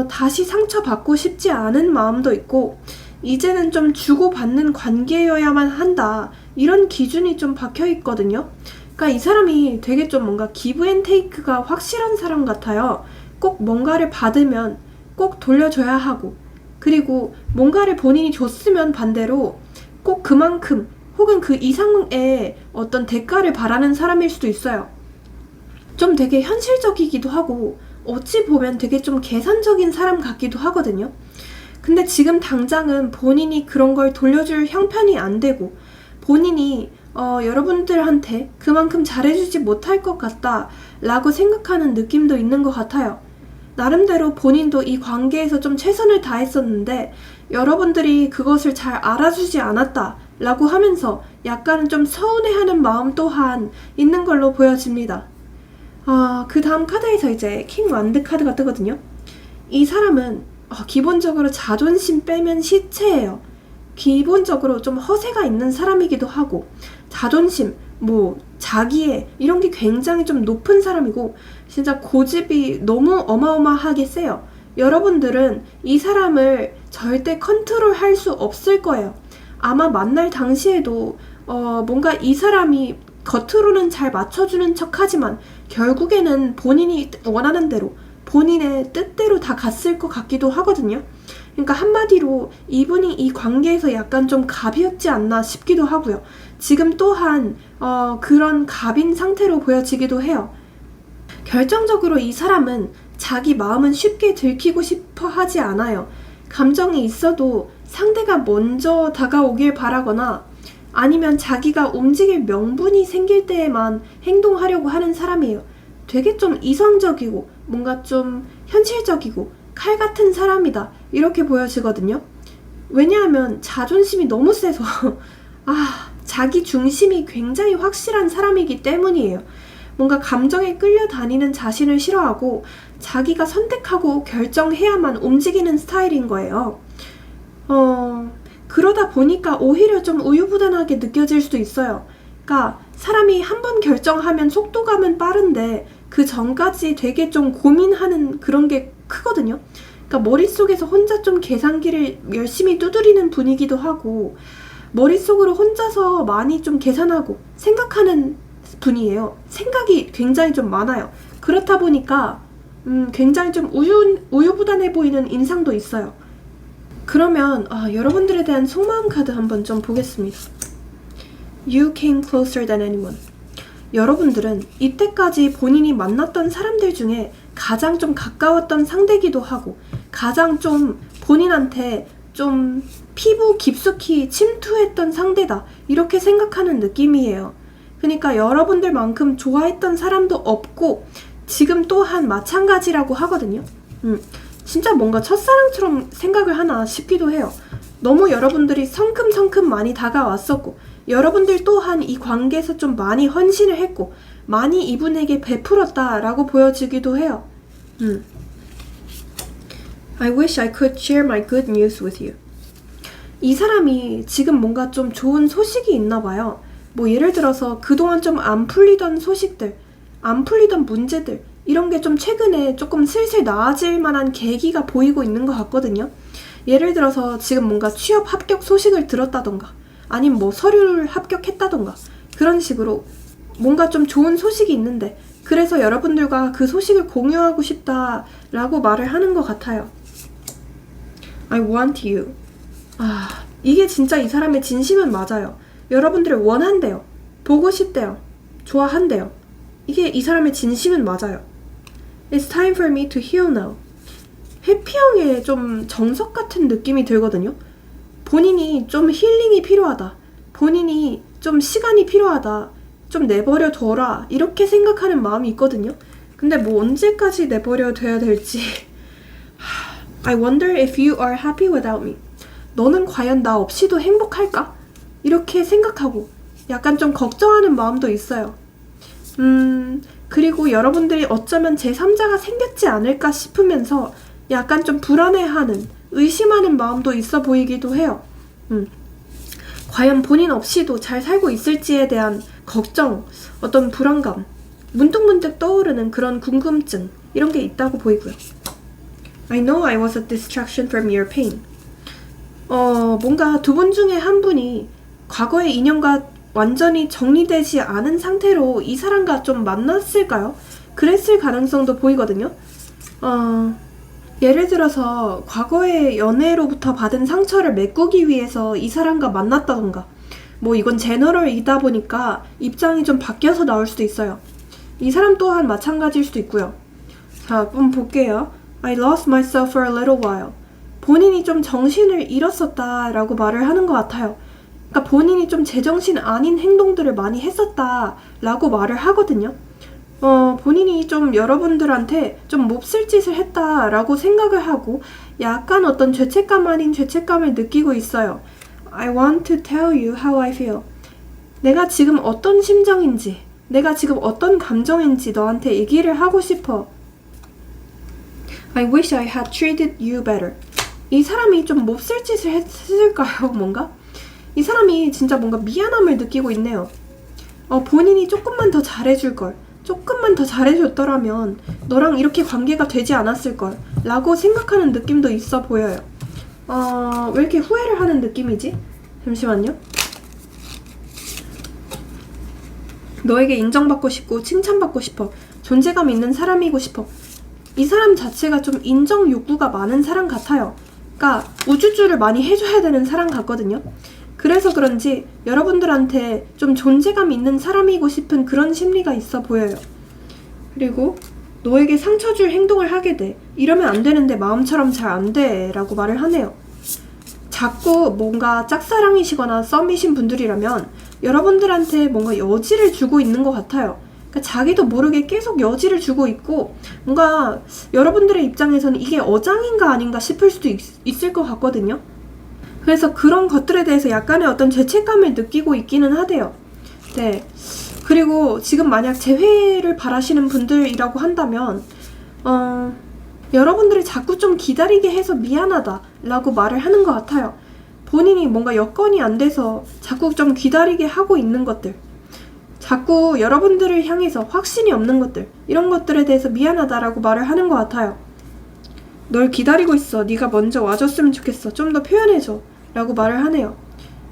다시 상처받고 싶지 않은 마음도 있고, 이제는 좀 주고받는 관계여야만 한다, 이런 기준이 좀 박혀 있거든요. 그러니까 이 사람이 되게 좀 뭔가 기브 앤 테이크가 확실한 사람 같아요. 꼭 뭔가를 받으면 꼭 돌려줘야 하고, 그리고 뭔가를 본인이 줬으면 반대로 꼭 그만큼 혹은 그 이상의 어떤 대가를 바라는 사람일 수도 있어요. 좀 되게 현실적이기도 하고 어찌 보면 되게 좀 계산적인 사람 같기도 하거든요. 근데 지금 당장은 본인이 그런 걸 돌려줄 형편이 안 되고 본인이 여러분들한테 그만큼 잘해주지 못할 것 같다 라고 생각하는 느낌도 있는 것 같아요. 나름대로 본인도 이 관계에서 좀 최선을 다했었는데 여러분들이 그것을 잘 알아주지 않았다 라고 하면서 약간은 좀 서운해하는 마음 또한 있는 걸로 보여집니다. 그 다음 카드에서 이제 킹 완드 카드가 뜨거든요. 이 사람은 기본적으로 자존심 빼면 시체예요. 기본적으로 좀 허세가 있는 사람이기도 하고 자존심, 자기애 이런 게 굉장히 좀 높은 사람이고 진짜 고집이 너무 어마어마하게 세요. 여러분들은 이 사람을 절대 컨트롤할 수 없을 거예요. 아마 만날 당시에도 뭔가 이 사람이 겉으로는 잘 맞춰주는 척하지만 결국에는 본인이 원하는 대로 본인의 뜻대로 다 갔을 것 같기도 하거든요. 그러니까 한마디로 이분이 이 관계에서 약간 좀 갑이었지 않나 싶기도 하고요. 지금 또한 그런 갑인 상태로 보여지기도 해요. 결정적으로 이 사람은 자기 마음은 쉽게 들키고 싶어 하지 않아요. 감정이 있어도 상대가 먼저 다가오길 바라거나 아니면 자기가 움직일 명분이 생길 때에만 행동하려고 하는 사람이에요. 되게 좀 이성적이고 뭔가 좀 현실적이고 칼 같은 사람이다 이렇게 보여지거든요. 왜냐하면 자존심이 너무 세서 자기 중심이 굉장히 확실한 사람이기 때문이에요. 뭔가 감정에 끌려다니는 자신을 싫어하고 자기가 선택하고 결정해야만 움직이는 스타일인 거예요. 그러다 보니까 오히려 좀 우유부단하게 느껴질 수도 있어요. 그러니까 사람이 한 번 결정하면 속도감은 빠른데 그 전까지 되게 좀 고민하는 그런 게 크거든요. 그러니까 머릿속에서 혼자 좀 계산기를 열심히 두드리는 분이기도 하고 머릿속으로 혼자서 많이 좀 계산하고 생각하는 분이에요. 생각이 굉장히 좀 많아요. 그렇다 보니까 굉장히 좀 우유부단해 보이는 인상도 있어요. 그러면 여러분들에 대한 속마음 카드 한번 좀 보겠습니다. You came closer than anyone. 여러분들은 이때까지 본인이 만났던 사람들 중에 가장 좀 가까웠던 상대기도 하고 가장 좀 본인한테 좀 피부 깊숙이 침투했던 상대다 이렇게 생각하는 느낌이에요. 그러니까 여러분들만큼 좋아했던 사람도 없고 지금 또한 마찬가지라고 하거든요. 진짜 뭔가 첫사랑처럼 생각을 하나 싶기도 해요. 너무 여러분들이 성큼성큼 많이 다가왔었고 여러분들 또한 이 관계에서 좀 많이 헌신을 했고 많이 이분에게 베풀었다라고 보여지기도 해요. I wish I could share my good news with you. 이 사람이 지금 뭔가 좀 좋은 소식이 있나 봐요. 뭐 예를 들어서 그동안 좀 안 풀리던 소식들, 안 풀리던 문제들 이런 게 좀 최근에 조금 슬슬 나아질 만한 계기가 보이고 있는 것 같거든요. 예를 들어서 지금 뭔가 취업 합격 소식을 들었다던가 아니면 뭐 서류를 합격했다던가 그런 식으로 뭔가 좀 좋은 소식이 있는데 그래서 여러분들과 그 소식을 공유하고 싶다라고 말을 하는 것 같아요. I want you. 이게 진짜 이 사람의 진심은 맞아요. 여러분들을 원한대요. 보고 싶대요. 좋아한대요. 이게 이 사람의 진심은 맞아요. It's time for me to heal now. 회피형의 좀 정석 같은 느낌이 들거든요. 본인이 좀 힐링이 필요하다. 본인이 좀 시간이 필요하다. 좀 내버려 둬라. 이렇게 생각하는 마음이 있거든요. 근데 뭐 언제까지 내버려 둬야 될지. I wonder if you are happy without me. 너는 과연 나 없이도 행복할까? 이렇게 생각하고 약간 좀 걱정하는 마음도 있어요. 그리고 여러분들이 어쩌면 제3자가 생겼지 않을까 싶으면서 약간 좀 불안해하는, 의심하는 마음도 있어 보이기도 해요. 과연 본인 없이도 잘 살고 있을지에 대한 걱정, 어떤 불안감, 문득문득 떠오르는 그런 궁금증 이런 게 있다고 보이고요. I know I was a distraction from your pain. 뭔가 두 분 중에 한 분이 과거의 인연과 완전히 정리되지 않은 상태로 이 사람과 좀 만났을까요? 그랬을 가능성도 보이거든요. 예를 들어서 과거의 연애로부터 받은 상처를 메꾸기 위해서 이 사람과 만났다던가 뭐 이건 제너럴이다 보니까 입장이 좀 바뀌어서 나올 수도 있어요. 이 사람 또한 마찬가지일 수도 있고요. 자, 한번 볼게요. I lost myself for a little while. 본인이 좀 정신을 잃었었다라고 말을 하는 것 같아요. 그러니까 본인이 좀 제정신 아닌 행동들을 많이 했었다라고 말을 하거든요. 본인이 좀 여러분들한테 좀 몹쓸 짓을 했다라고 생각을 하고 약간 어떤 죄책감 아닌 죄책감을 느끼고 있어요. I want to tell you how I feel. 내가 지금 어떤 심정인지, 내가 지금 어떤 감정인지 너한테 얘기를 하고 싶어. I wish I had treated you better. 이 사람이 좀 몹쓸 짓을 했을까요? 뭔가? 이 사람이 진짜 뭔가 미안함을 느끼고 있네요. 본인이 조금만 더 잘해줄걸. 조금만 더 잘해줬더라면 너랑 이렇게 관계가 되지 않았을걸 라고 생각하는 느낌도 있어 보여요. 왜 이렇게 후회를 하는 느낌이지? 잠시만요. 너에게 인정받고 싶고 칭찬받고 싶어. 존재감 있는 사람이고 싶어. 이 사람 자체가 좀 인정 욕구가 많은 사람 같아요. 그러니까 우쭈쭈를 많이 해줘야 되는 사람 같거든요. 그래서 그런지 여러분들한테 좀 존재감 있는 사람이고 싶은 그런 심리가 있어 보여요. 그리고 너에게 상처 줄 행동을 하게 돼. 이러면 안 되는데 마음처럼 잘 안 돼 라고 말을 하네요. 자꾸 뭔가 짝사랑이시거나 썸이신 분들이라면 여러분들한테 뭔가 여지를 주고 있는 것 같아요. 그러니까 자기도 모르게 계속 여지를 주고 있고 뭔가 여러분들의 입장에서는 이게 어장인가 아닌가 싶을 수도 있을 것 같거든요. 그래서 그런 것들에 대해서 약간의 어떤 죄책감을 느끼고 있기는 하대요. 네. 그리고 지금 만약 재회를 바라시는 분들이라고 한다면 여러분들이 자꾸 좀 기다리게 해서 미안하다 라고 말을 하는 것 같아요. 본인이 뭔가 여건이 안 돼서 자꾸 좀 기다리게 하고 있는 것들, 자꾸 여러분들을 향해서 확신이 없는 것들, 이런 것들에 대해서 미안하다라고 말을 하는 것 같아요. 널 기다리고 있어. 네가 먼저 와줬으면 좋겠어. 좀 더 표현해줘 라고 말을 하네요.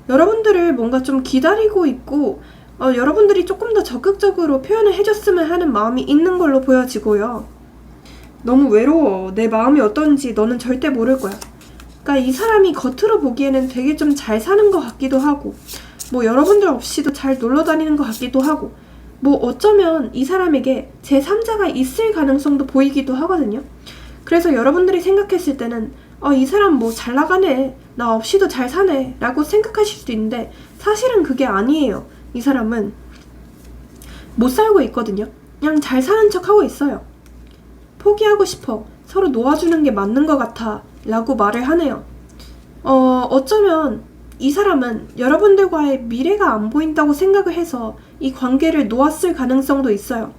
여러분들을 뭔가 좀 기다리고 있고 여러분들이 조금 더 적극적으로 표현을 해줬으면 하는 마음이 있는 걸로 보여지고요. 너무 외로워. 내 마음이 어떤지 너는 절대 모를 거야. 그러니까 이 사람이 겉으로 보기에는 되게 좀 잘 사는 것 같기도 하고 뭐 여러분들 없이도 잘 놀러 다니는 것 같기도 하고 뭐 어쩌면 이 사람에게 제3자가 있을 가능성도 보이기도 하거든요. 그래서 여러분들이 생각했을 때는 이 사람 뭐 잘 나가네, 나 없이도 잘 사네 라고 생각하실 수도 있는데 사실은 그게 아니에요. 이 사람은 못 살고 있거든요. 그냥 잘 사는 척 하고 있어요. 포기하고 싶어. 서로 놓아주는 게 맞는 것 같아 라고 말을 하네요. 어쩌면 이 사람은 여러분들과의 미래가 안 보인다고 생각을 해서 이 관계를 놓았을 가능성도 있어요.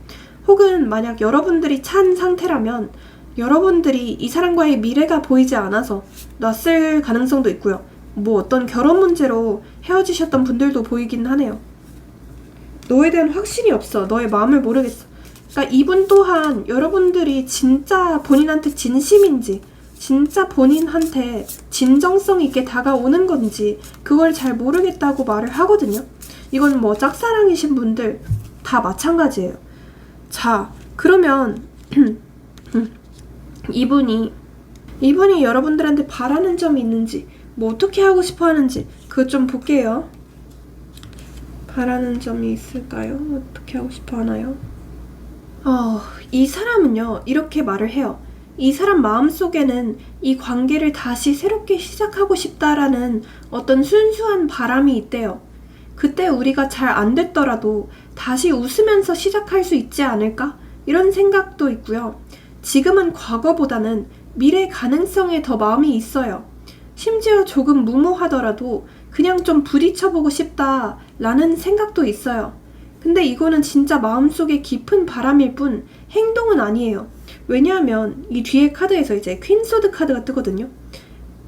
혹은 만약 여러분들이 찬 상태라면 여러분들이 이 사람과의 미래가 보이지 않아서 놨을 가능성도 있고요. 뭐 어떤 결혼 문제로 헤어지셨던 분들도 보이긴 하네요. 너에 대한 확신이 없어. 너의 마음을 모르겠어. 그러니까 이분 또한 여러분들이 진짜 본인한테 진심인지 진짜 본인한테 진정성 있게 다가오는 건지 그걸 잘 모르겠다고 말을 하거든요. 이건 뭐 짝사랑이신 분들 다 마찬가지예요. 자, 그러면 이분이 여러분들한테 바라는 점이 있는지 뭐 어떻게 하고 싶어 하는지 그거 좀 볼게요. 바라는 점이 있을까요? 어떻게 하고 싶어 하나요? 이 사람은요 이렇게 말을 해요. 이 사람 마음속에는 이 관계를 다시 새롭게 시작하고 싶다라는 어떤 순수한 바람이 있대요. 그때 우리가 잘 안 됐더라도 다시 웃으면서 시작할 수 있지 않을까? 이런 생각도 있고요. 지금은 과거보다는 미래 가능성에 더 마음이 있어요. 심지어 조금 무모하더라도 그냥 좀 부딪혀보고 싶다라는 생각도 있어요. 근데 이거는 진짜 마음속에 깊은 바람일 뿐 행동은 아니에요. 왜냐하면 이 뒤에 카드에서 이제 퀸소드 카드가 뜨거든요.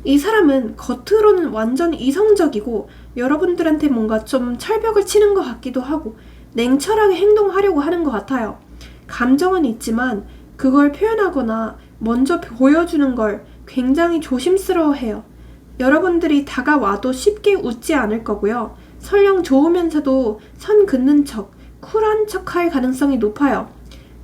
이 사람은 겉으로는 완전 이성적이고 여러분들한테 뭔가 좀 철벽을 치는 것 같기도 하고 냉철하게 행동하려고 하는 것 같아요. 감정은 있지만 그걸 표현하거나 먼저 보여주는 걸 굉장히 조심스러워해요. 여러분들이 다가와도 쉽게 웃지 않을 거고요. 설령 좋으면서도 선 긋는 척, 쿨한 척 할 가능성이 높아요.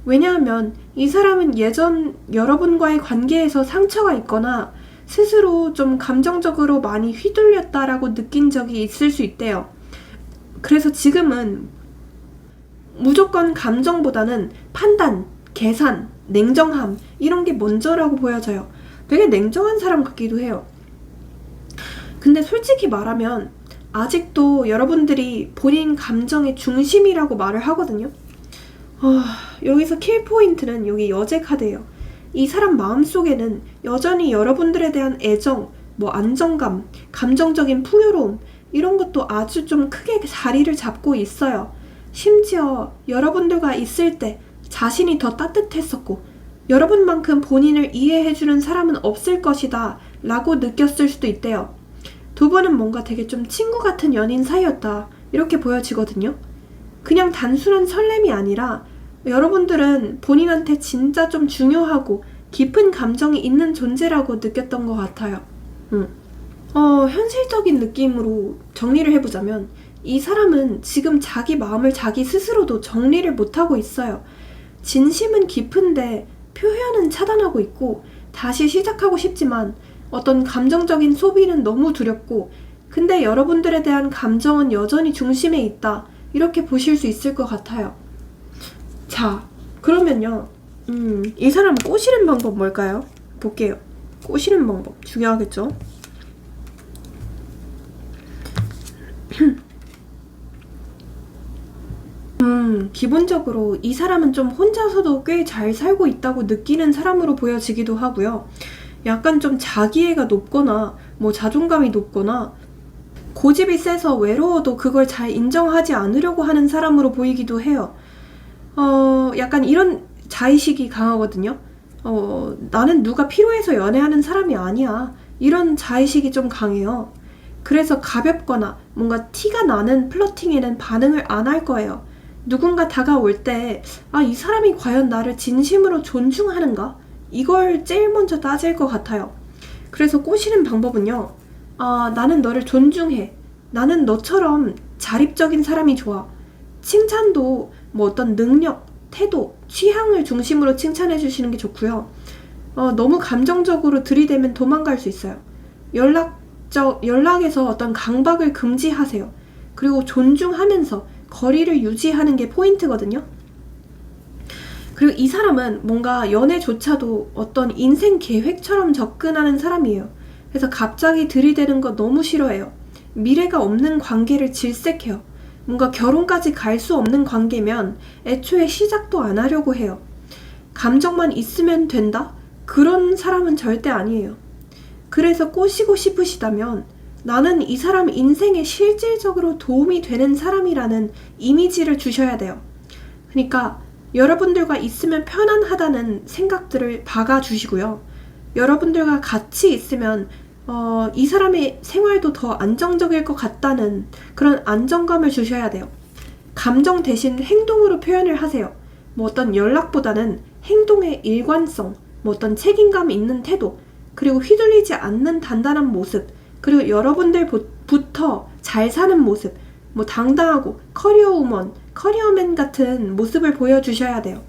왜냐하면 이 사람은 예전 여러분과의 관계에서 상처가 있거나 스스로 좀 감정적으로 많이 휘둘렸다라고 느낀 적이 있을 수 있대요. 그래서 지금은 무조건 감정보다는 판단, 계산, 냉정함 이런 게 먼저라고 보여져요. 되게 냉정한 사람 같기도 해요. 근데 솔직히 말하면 아직도 여러분들이 본인 감정의 중심이라고 말을 하거든요. 여기서 킬 포인트는 여기 여제 카드예요. 이 사람 마음속에는 여전히 여러분들에 대한 애정, 뭐 안정감, 감정적인 풍요로움 이런 것도 아주 좀 크게 자리를 잡고 있어요. 심지어 여러분들과 있을 때 자신이 더 따뜻했었고 여러분만큼 본인을 이해해주는 사람은 없을 것이다 라고 느꼈을 수도 있대요. 두 분은 뭔가 되게 좀 친구 같은 연인 사이였다 이렇게 보여지거든요. 그냥 단순한 설렘이 아니라 여러분들은 본인한테 진짜 좀 중요하고 깊은 감정이 있는 존재라고 느꼈던 것 같아요. 현실적인 느낌으로 정리를 해보자면 이 사람은 지금 자기 마음을 자기 스스로도 정리를 못하고 있어요. 진심은 깊은데 표현은 차단하고 있고 다시 시작하고 싶지만 어떤 감정적인 소비는 너무 두렵고 근데 여러분들에 대한 감정은 여전히 중심에 있다. 이렇게 보실 수 있을 것 같아요. 자, 그러면요. 이 사람 꼬시는 방법 뭘까요? 볼게요. 꼬시는 방법 중요하겠죠? 기본적으로 이 사람은 좀 혼자서도 꽤 잘 살고 있다고 느끼는 사람으로 보여지기도 하고요. 약간 좀 자기애가 높거나 뭐 자존감이 높거나 고집이 세서 외로워도 그걸 잘 인정하지 않으려고 하는 사람으로 보이기도 해요. 약간 이런 자의식이 강하거든요. 나는 누가 필요해서 연애하는 사람이 아니야. 이런 자의식이 좀 강해요. 그래서 가볍거나 뭔가 티가 나는 플러팅에는 반응을 안 할 거예요. 누군가 다가올 때, 이 사람이 과연 나를 진심으로 존중하는가? 이걸 제일 먼저 따질 것 같아요. 그래서 꼬시는 방법은요. 나는 너를 존중해. 나는 너처럼 자립적인 사람이 좋아. 칭찬도 뭐 어떤 능력, 태도, 취향을 중심으로 칭찬해 주시는 게 좋고요. 너무 감정적으로 들이대면 도망갈 수 있어요. 연락에서 어떤 강박을 금지하세요. 그리고 존중하면서 거리를 유지하는 게 포인트거든요. 그리고 이 사람은 뭔가 연애조차도 어떤 인생 계획처럼 접근하는 사람이에요. 그래서 갑자기 들이대는 거 너무 싫어해요. 미래가 없는 관계를 질색해요. 뭔가 결혼까지 갈 수 없는 관계면 애초에 시작도 안 하려고 해요. 감정만 있으면 된다? 그런 사람은 절대 아니에요. 그래서 꼬시고 싶으시다면 나는 이 사람 인생에 실질적으로 도움이 되는 사람이라는 이미지를 주셔야 돼요. 그러니까 여러분들과 있으면 편안하다는 생각들을 박아주시고요. 여러분들과 같이 있으면 이 사람의 생활도 더 안정적일 것 같다는 그런 안정감을 주셔야 돼요. 감정 대신 행동으로 표현을 하세요. 뭐 어떤 연락보다는 행동의 일관성, 뭐 어떤 책임감 있는 태도, 그리고 휘둘리지 않는 단단한 모습, 그리고 여러분들부터 잘 사는 모습, 뭐 당당하고 커리어우먼, 커리어맨 같은 모습을 보여주셔야 돼요.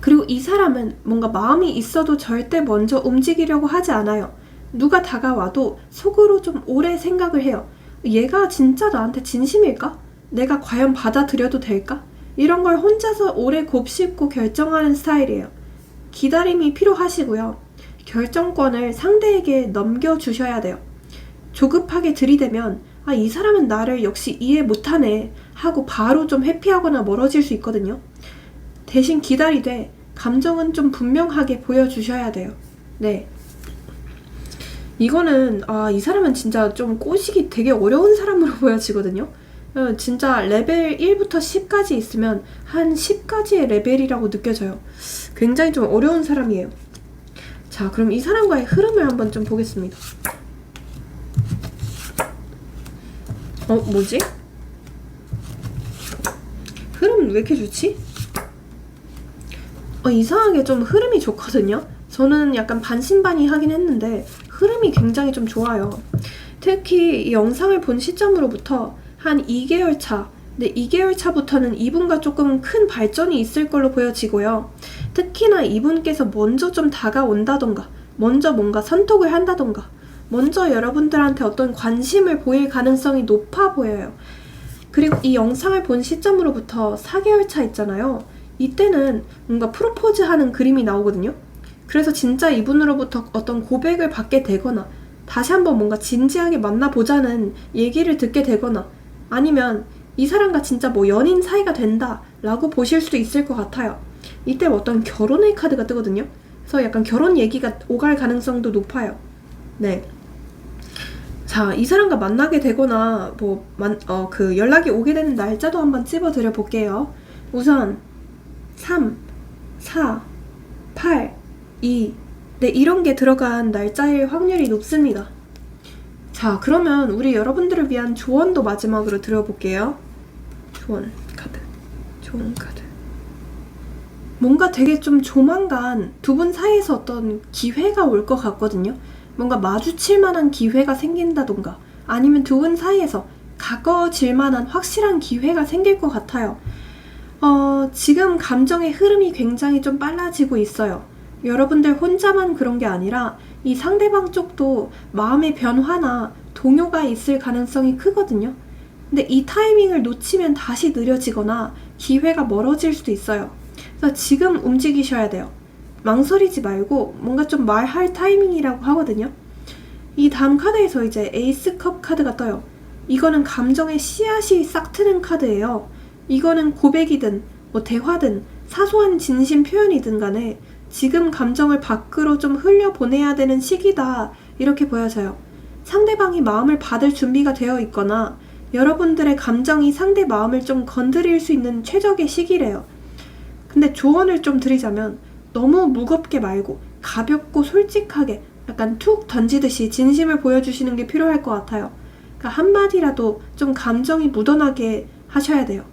그리고 이 사람은 뭔가 마음이 있어도 절대 먼저 움직이려고 하지 않아요. 누가 다가와도 속으로 좀 오래 생각을 해요. 얘가 진짜 나한테 진심일까? 내가 과연 받아들여도 될까? 이런 걸 혼자서 오래 곱씹고 결정하는 스타일이에요. 기다림이 필요하시고요. 결정권을 상대에게 넘겨주셔야 돼요. 조급하게 들이대면 이 사람은 나를 역시 이해 못하네 하고 바로 좀 회피하거나 멀어질 수 있거든요. 대신 기다리되 감정은 좀 분명하게 보여주셔야 돼요. 네. 이거는 이 사람은 진짜 좀 꼬시기 되게 어려운 사람으로 보여지거든요. 진짜 레벨 1부터 10까지 있으면 한 10까지의 레벨이라고 느껴져요. 굉장히 좀 어려운 사람이에요. 자, 그럼 이 사람과의 흐름을 한번 좀 보겠습니다. 뭐지? 흐름은 왜 이렇게 좋지? 이상하게 좀 흐름이 좋거든요? 저는 약간 반신반의하긴 했는데 흐름이 굉장히 좀 좋아요. 특히 이 영상을 본 시점으로부터 한 2개월 차, 근데 2개월 차부터는 이분과 조금 큰 발전이 있을 걸로 보여지고요. 특히나 이분께서 먼저 좀 다가온다던가, 먼저 뭔가 선톡을 한다던가, 먼저 여러분들한테 어떤 관심을 보일 가능성이 높아 보여요. 그리고 이 영상을 본 시점으로부터 4개월 차 있잖아요. 이때는 뭔가 프로포즈하는 그림이 나오거든요. 그래서 진짜 이분으로부터 어떤 고백을 받게 되거나 다시 한번 뭔가 진지하게 만나보자는 얘기를 듣게 되거나 아니면 이 사람과 진짜 뭐 연인 사이가 된다 라고 보실 수도 있을 것 같아요. 이때 어떤 결혼의 카드가 뜨거든요. 그래서 약간 결혼 얘기가 오갈 가능성도 높아요. 네. 자, 이 사람과 만나게 되거나 그 연락이 오게 되는 날짜도 한번 찝어드려 볼게요. 우선 3, 4, 8, 2, 네, 이런 게 들어간 날짜일 확률이 높습니다. 자, 그러면 우리 여러분들을 위한 조언도 마지막으로 드려볼게요. 조언 카드. 뭔가 되게 좀 조만간 두 분 사이에서 어떤 기회가 올 것 같거든요. 뭔가 마주칠 만한 기회가 생긴다던가 아니면 두 분 사이에서 가까워질 만한 확실한 기회가 생길 것 같아요. 지금 감정의 흐름이 굉장히 좀 빨라지고 있어요. 여러분들 혼자만 그런 게 아니라 이 상대방 쪽도 마음의 변화나 동요가 있을 가능성이 크거든요. 근데 이 타이밍을 놓치면 다시 느려지거나 기회가 멀어질 수도 있어요. 그래서 지금 움직이셔야 돼요. 망설이지 말고 뭔가 좀 말할 타이밍이라고 하거든요. 이 다음 카드에서 이제 에이스컵 카드가 떠요. 이거는 감정의 씨앗이 싹 트는 카드예요. 이거는 고백이든 뭐 대화든 사소한 진심 표현이든 간에 지금 감정을 밖으로 좀 흘려보내야 되는 시기다 이렇게 보여져요. 상대방이 마음을 받을 준비가 되어 있거나 여러분들의 감정이 상대 마음을 좀 건드릴 수 있는 최적의 시기래요. 근데 조언을 좀 드리자면 너무 무겁게 말고 가볍고 솔직하게 약간 툭 던지듯이 진심을 보여주시는 게 필요할 것 같아요. 그러니까 한마디라도 좀 감정이 묻어나게 하셔야 돼요.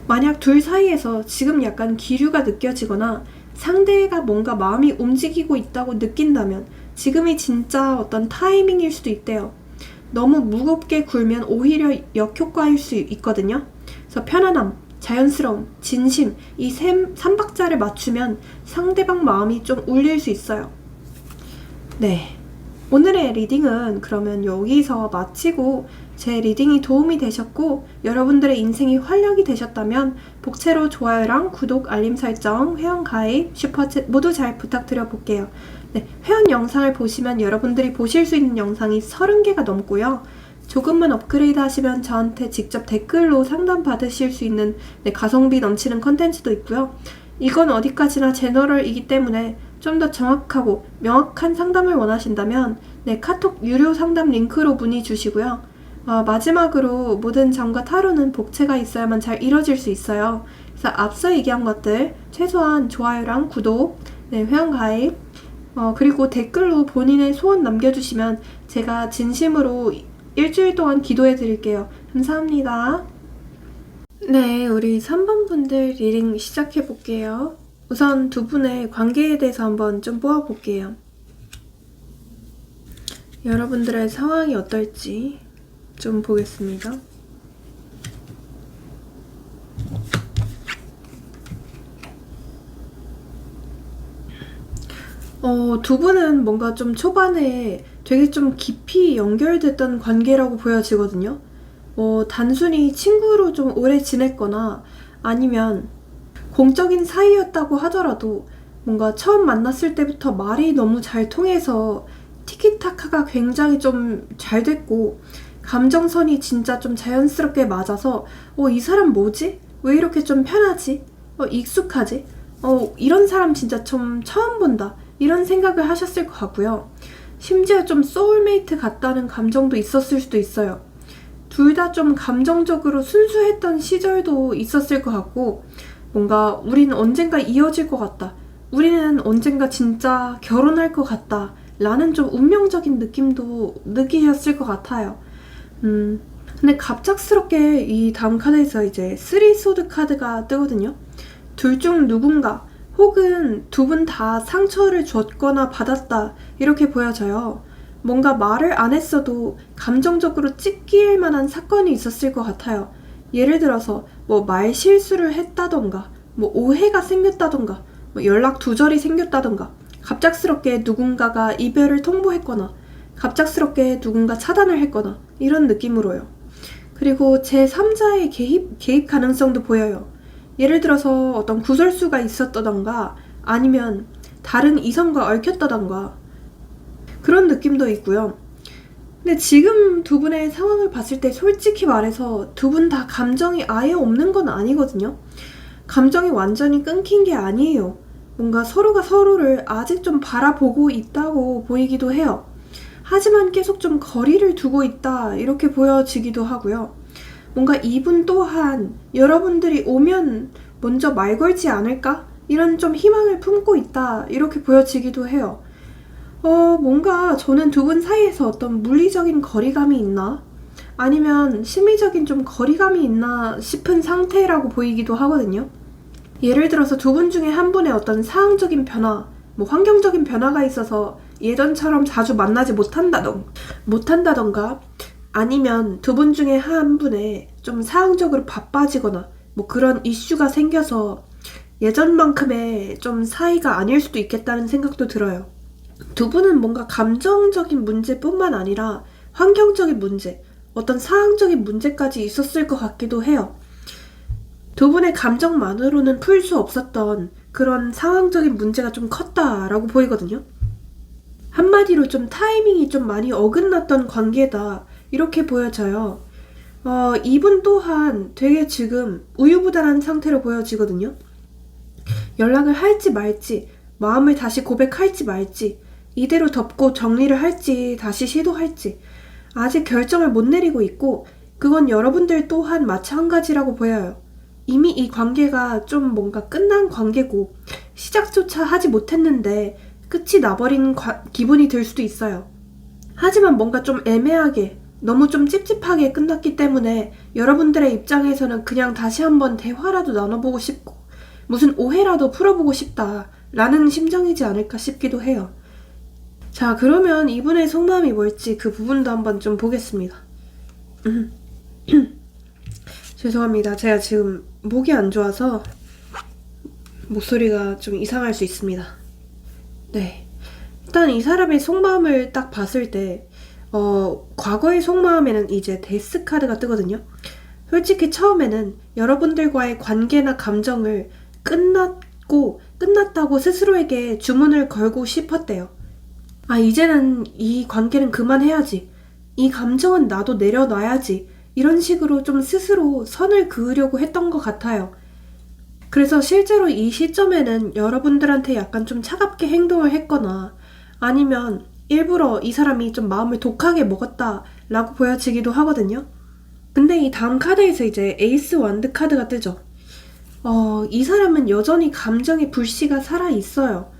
만약 둘 사이에서 지금 약간 기류가 느껴지거나 상대가 뭔가 마음이 움직이고 있다고 느낀다면 지금이 진짜 어떤 타이밍일 수도 있대요. 너무 무겁게 굴면 오히려 역효과일 수 있거든요. 그래서 편안함, 자연스러움, 진심 이 3박자를 맞추면 상대방 마음이 좀 울릴 수 있어요. 네, 오늘의 리딩은 그러면 여기서 마치고 제 리딩이 도움이 되셨고 여러분들의 인생이 활력이 되셨다면 복채로 좋아요랑 구독, 알림 설정, 회원가입, 슈퍼챗 모두 잘 부탁드려 볼게요. 네, 회원 영상을 보시면 여러분들이 보실 수 있는 영상이 30개가 넘고요. 조금만 업그레이드 하시면 저한테 직접 댓글로 상담 받으실 수 있는 가성비 넘치는 컨텐츠도 있고요. 이건 어디까지나 제너럴이기 때문에 좀 더 정확하고 명확한 상담을 원하신다면 카톡 유료 상담 링크로 문의 주시고요. 마지막으로 모든 점과 타로는 복채가 있어야만 잘 이뤄질 수 있어요. 그래서 앞서 얘기한 것들 최소한 좋아요랑 구독, 회원가입, 그리고 댓글로 본인의 소원 남겨주시면 제가 진심으로 일주일 동안 기도해 드릴게요. 감사합니다. 네, 우리 3번 분들 리딩 시작해 볼게요. 우선 두 분의 관계에 대해서 한번 좀 뽑아볼게요. 여러분들의 상황이 어떨지 좀 보겠습니다. 두 분은 뭔가 좀 초반에 되게 좀 깊이 연결됐던 관계라고 보여지거든요. 단순히 친구로 좀 오래 지냈거나 아니면 공적인 사이였다고 하더라도 뭔가 처음 만났을 때부터 말이 너무 잘 통해서 티키타카가 굉장히 좀 잘 됐고 감정선이 진짜 좀 자연스럽게 맞아서 이 사람 뭐지? 왜 이렇게 좀 편하지? 익숙하지? 이런 사람 진짜 좀 처음 본다 이런 생각을 하셨을 것 같고요. 심지어 좀 소울메이트 같다는 감정도 있었을 수도 있어요. 둘 다 좀 감정적으로 순수했던 시절도 있었을 것 같고 뭔가 우리는 언젠가 이어질 것 같다. 우리는 언젠가 진짜 결혼할 것 같다. 라는 좀 운명적인 느낌도 느끼셨을 것 같아요. 근데 갑작스럽게 이 다음 카드에서 이제 3소드 카드가 뜨거든요. 둘 중 누군가 혹은 두 분 다 상처를 줬거나 받았다 이렇게 보여져요. 뭔가 말을 안 했어도 감정적으로 찢길 만한 사건이 있었을 것 같아요. 예를 들어서 뭐 말 실수를 했다던가 뭐 오해가 생겼다던가 뭐 연락 두절이 생겼다던가 갑작스럽게 누군가가 이별을 통보했거나 갑작스럽게 누군가 차단을 했거나 이런 느낌으로요. 그리고 제3자의 개입 가능성도 보여요. 예를 들어서 어떤 구설수가 있었다던가 아니면 다른 이성과 얽혔다던가 그런 느낌도 있고요. 근데 지금 두 분의 상황을 봤을 때 솔직히 말해서 두 분 다 감정이 아예 없는 건 아니거든요. 감정이 완전히 끊긴 게 아니에요. 뭔가 서로가 서로를 아직 좀 바라보고 있다고 보이기도 해요. 하지만 계속 좀 거리를 두고 있다 이렇게 보여지기도 하고요. 뭔가 이분 또한 여러분들이 오면 먼저 말 걸지 않을까? 이런 좀 희망을 품고 있다 이렇게 보여지기도 해요. 뭔가 저는 두 분 사이에서 어떤 물리적인 거리감이 있나? 아니면 심리적인 좀 거리감이 있나 싶은 상태라고 보이기도 하거든요. 예를 들어서 두 분 중에 한 분의 어떤 상황적인 변화, 뭐 환경적인 변화가 있어서 예전처럼 자주 만나지 못한다던가 아니면 두 분 중에 한 분의 좀 사항적으로 바빠지거나 뭐 그런 이슈가 생겨서 예전만큼의 좀 사이가 아닐 수도 있겠다는 생각도 들어요. 두 분은 뭔가 감정적인 문제뿐만 아니라 환경적인 문제, 어떤 사항적인 문제까지 있었을 것 같기도 해요. 두 분의 감정만으로는 풀 수 없었던 그런 상황적인 문제가 좀 컸다라고 보이거든요. 한마디로 좀 타이밍이 좀 많이 어긋났던 관계다 이렇게 보여져요. 이분 또한 되게 지금 우유부단한 상태로 보여지거든요. 연락을 할지 말지, 마음을 다시 고백할지 말지, 이대로 덮고 정리를 할지 다시 시도할지 아직 결정을 못 내리고 있고, 그건 여러분들 또한 마찬가지라고 보여요. 이미 이 관계가 좀 뭔가 끝난 관계고 시작조차 하지 못했는데 끝이 나버린 기분이 들 수도 있어요. 하지만 뭔가 좀 애매하게 너무 좀 찝찝하게 끝났기 때문에 여러분들의 입장에서는 그냥 다시 한번 대화라도 나눠보고 싶고 무슨 오해라도 풀어보고 싶다라는 심정이지 않을까 싶기도 해요. 자, 그러면 이분의 속마음이 뭘지 그 부분도 한번 좀 보겠습니다. 죄송합니다. 제가 지금 목이 안 좋아서 목소리가 좀 이상할 수 있습니다. 네, 일단 이 사람의 속마음을 딱 봤을 때 과거의 속마음에는 이제 데스 카드가 뜨거든요. 솔직히 처음에는 여러분들과의 관계나 감정을 끝났다고 스스로에게 주문을 걸고 싶었대요. 이제는 이 관계는 그만해야지, 이 감정은 나도 내려놔야지, 이런 식으로 좀 스스로 선을 그으려고 했던 것 같아요. 그래서 실제로 이 시점에는 여러분들한테 약간 좀 차갑게 행동을 했거나 아니면 일부러 이 사람이 좀 마음을 독하게 먹었다라고 보여지기도 하거든요. 근데 이 다음 카드에서 이제 에이스 완드 카드가 뜨죠. 이 사람은 여전히 감정의 불씨가 살아있어요.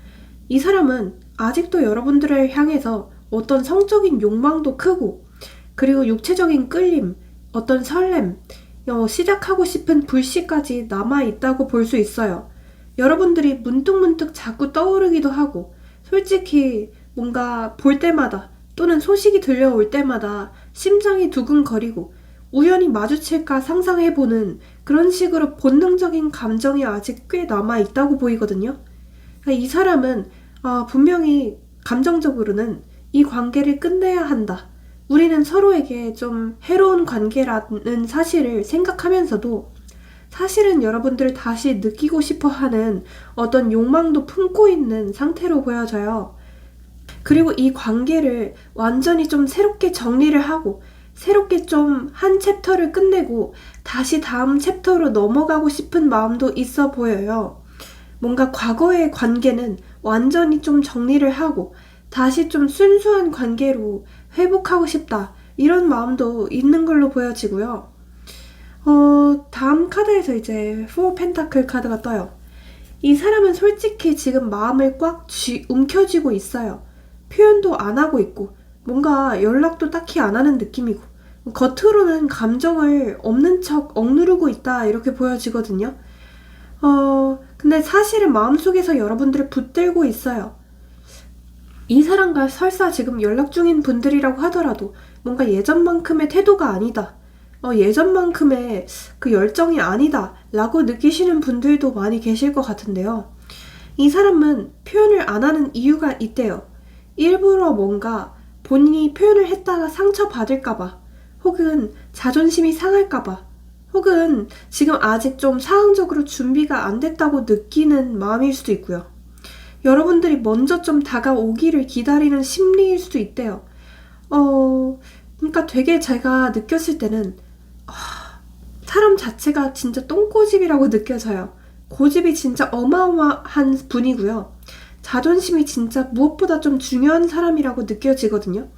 이 사람은 아직도 여러분들을 향해서 어떤 성적인 욕망도 크고, 그리고 육체적인 끌림, 어떤 설렘, 시작하고 싶은 불씨까지 남아있다고 볼 수 있어요. 여러분들이 문득문득 자꾸 떠오르기도 하고, 솔직히 뭔가 볼 때마다 또는 소식이 들려올 때마다 심장이 두근거리고 우연히 마주칠까 상상해보는 그런 식으로 본능적인 감정이 아직 꽤 남아있다고 보이거든요. 이 사람은 분명히 감정적으로는 이 관계를 끝내야 한다, 우리는 서로에게 좀 해로운 관계라는 사실을 생각하면서도 사실은 여러분들을 다시 느끼고 싶어하는 어떤 욕망도 품고 있는 상태로 보여져요. 그리고 이 관계를 완전히 좀 새롭게 정리를 하고 새롭게 좀 한 챕터를 끝내고 다시 다음 챕터로 넘어가고 싶은 마음도 있어 보여요. 뭔가 과거의 관계는 완전히 좀 정리를 하고 다시 좀 순수한 관계로 회복하고 싶다, 이런 마음도 있는 걸로 보여지고요. 다음 카드에서 이제 4 펜타클 카드가 떠요. 이 사람은 솔직히 지금 마음을 꽉 움켜쥐고 있어요. 표현도 안 하고 있고 뭔가 연락도 딱히 안 하는 느낌이고 겉으로는 감정을 없는 척 억누르고 있다, 이렇게 보여지거든요. 근데 사실은 마음속에서 여러분들을 붙들고 있어요. 이 사람과 설사 지금 연락 중인 분들이라고 하더라도 뭔가 예전만큼의 태도가 아니다, 예전만큼의 그 열정이 아니다 라고 느끼시는 분들도 많이 계실 것 같은데요. 이 사람은 표현을 안 하는 이유가 있대요. 일부러 뭔가 본인이 표현을 했다가 상처받을까봐, 혹은 자존심이 상할까봐, 혹은 지금 아직 좀 상황적으로 준비가 안 됐다고 느끼는 마음일 수도 있고요. 여러분들이 먼저 좀 다가오기를 기다리는 심리일 수도 있대요. 그러니까 되게 제가 느꼈을 때는 사람 자체가 진짜 똥고집이라고 느껴져요. 고집이 진짜 어마어마한 분이고요. 자존심이 진짜 무엇보다 좀 중요한 사람이라고 느껴지거든요.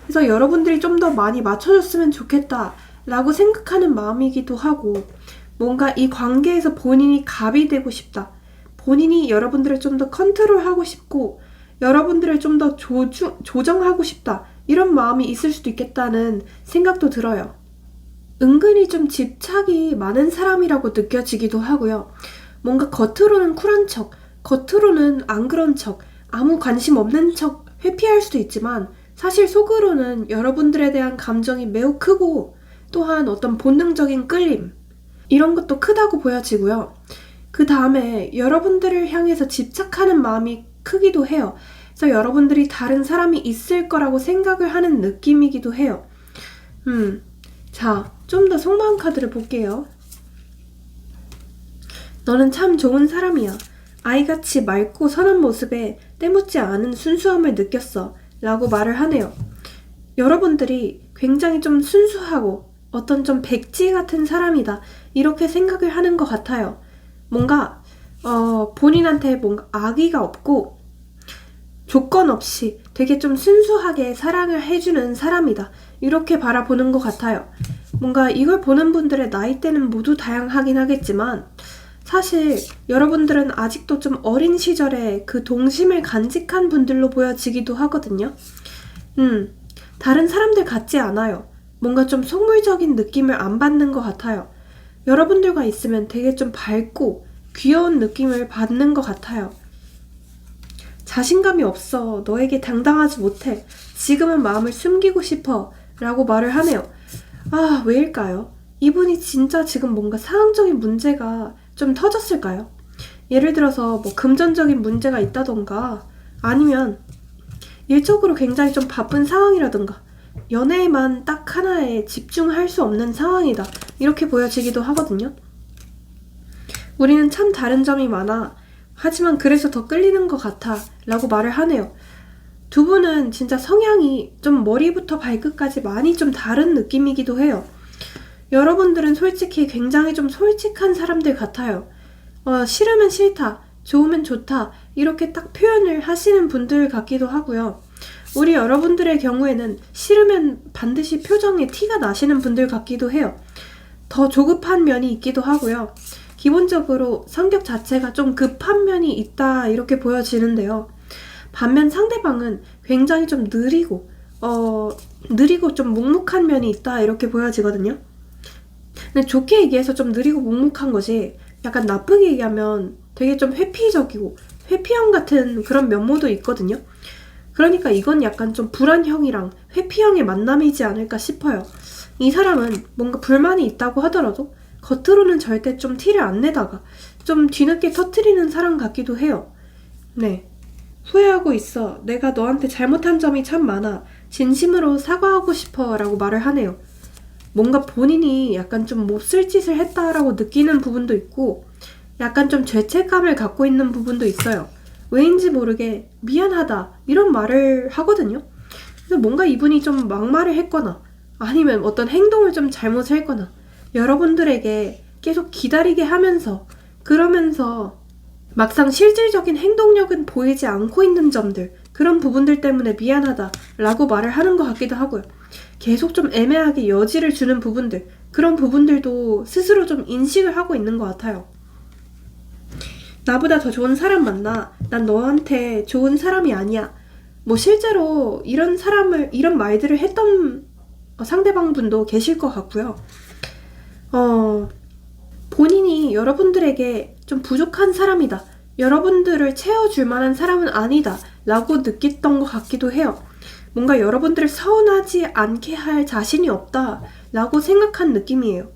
그래서 여러분들이 좀 더 많이 맞춰줬으면 좋겠다 라고 생각하는 마음이기도 하고, 뭔가 이 관계에서 본인이 갑이 되고 싶다, 본인이 여러분들을 좀 더 컨트롤하고 싶고 여러분들을 좀 더 조정하고 싶다, 이런 마음이 있을 수도 있겠다는 생각도 들어요. 은근히 좀 집착이 많은 사람이라고 느껴지기도 하고요. 뭔가 겉으로는 쿨한 척, 겉으로는 안 그런 척, 아무 관심 없는 척 회피할 수도 있지만 사실 속으로는 여러분들에 대한 감정이 매우 크고 또한 어떤 본능적인 끌림 이런 것도 크다고 보여지고요. 그 다음에 여러분들을 향해서 집착하는 마음이 크기도 해요. 그래서 여러분들이 다른 사람이 있을 거라고 생각을 하는 느낌이기도 해요. 자, 좀 더 속마음 카드를 볼게요. 너는 참 좋은 사람이야. 아이같이 맑고 선한 모습에 때묻지 않은 순수함을 느꼈어. 라고 말을 하네요. 여러분들이 굉장히 좀 순수하고 어떤 좀 백지 같은 사람이다. 이렇게 생각을 하는 것 같아요. 뭔가 본인한테 뭔가 악의가 없고 조건 없이 되게 좀 순수하게 사랑을 해주는 사람이다. 이렇게 바라보는 것 같아요. 뭔가 이걸 보는 분들의 나이대는 모두 다양하긴 하겠지만 사실 여러분들은 아직도 좀 어린 시절에 그 동심을 간직한 분들로 보여지기도 하거든요. 다른 사람들 같지 않아요. 뭔가 좀 속물적인 느낌을 안 받는 것 같아요. 여러분들과 있으면 되게 좀 밝고 귀여운 느낌을 받는 것 같아요. 자신감이 없어. 너에게 당당하지 못해. 지금은 마음을 숨기고 싶어. 라고 말을 하네요. 아, 왜일까요? 이분이 진짜 지금 뭔가 상황적인 문제가 좀 터졌을까요? 예를 들어서 뭐 금전적인 문제가 있다던가 아니면 일적으로 굉장히 좀 바쁜 상황이라던가 연애에만 딱 하나에 집중할 수 없는 상황이다. 이렇게 보여지기도 하거든요. 우리는 참 다른 점이 많아. 하지만 그래서 더 끌리는 것 같아. 라고 말을 하네요. 두 분은 진짜 성향이 좀 머리부터 발끝까지 많이 좀 다른 느낌이기도 해요. 여러분들은 솔직히 굉장히 좀 솔직한 사람들 같아요. 싫으면 싫다, 좋으면 좋다 이렇게 딱 표현을 하시는 분들 같기도 하고요. 우리 여러분들의 경우에는 싫으면 반드시 표정에 티가 나시는 분들 같기도 해요. 더 조급한 면이 있기도 하고요. 기본적으로 성격 자체가 좀 급한 면이 있다 이렇게 보여지는데요. 반면 상대방은 굉장히 좀 느리고 좀 묵묵한 면이 있다 이렇게 보여지거든요. 근데 좋게 얘기해서 좀 느리고 묵묵한 것이 약간 나쁘게 얘기하면 되게 좀 회피적이고 회피형 같은 그런 면모도 있거든요. 그러니까 이건 약간 좀 불안형이랑 회피형의 만남이지 않을까 싶어요. 이 사람은 뭔가 불만이 있다고 하더라도 겉으로는 절대 좀 티를 안 내다가 좀 뒤늦게 터뜨리는 사람 같기도 해요. 네. 후회하고 있어. 내가 너한테 잘못한 점이 참 많아. 진심으로 사과하고 싶어. 라고 말을 하네요. 뭔가 본인이 약간 좀 몹쓸 짓을 했다라고 느끼는 부분도 있고 약간 좀 죄책감을 갖고 있는 부분도 있어요. 왜인지 모르게 미안하다 이런 말을 하거든요. 그래서 뭔가 이분이 좀 막말을 했거나 아니면 어떤 행동을 좀 잘못했거나 여러분들에게 계속 기다리게 하면서 그러면서 막상 실질적인 행동력은 보이지 않고 있는 점들 그런 부분들 때문에 미안하다 라고 말을 하는 것 같기도 하고요. 계속 좀 애매하게 여지를 주는 부분들 그런 부분들도 스스로 좀 인식을 하고 있는 것 같아요. 나보다 더 좋은 사람 만나. 난 너한테 좋은 사람이 아니야. 뭐 실제로 이런 말들을 했던 상대방 분도 계실 것 같고요. 본인이 여러분들에게 좀 부족한 사람이다. 여러분들을 채워줄 만한 사람은 아니다. 라고 느꼈던 것 같기도 해요. 뭔가 여러분들을 서운하지 않게 할 자신이 없다. 라고 생각한 느낌이에요.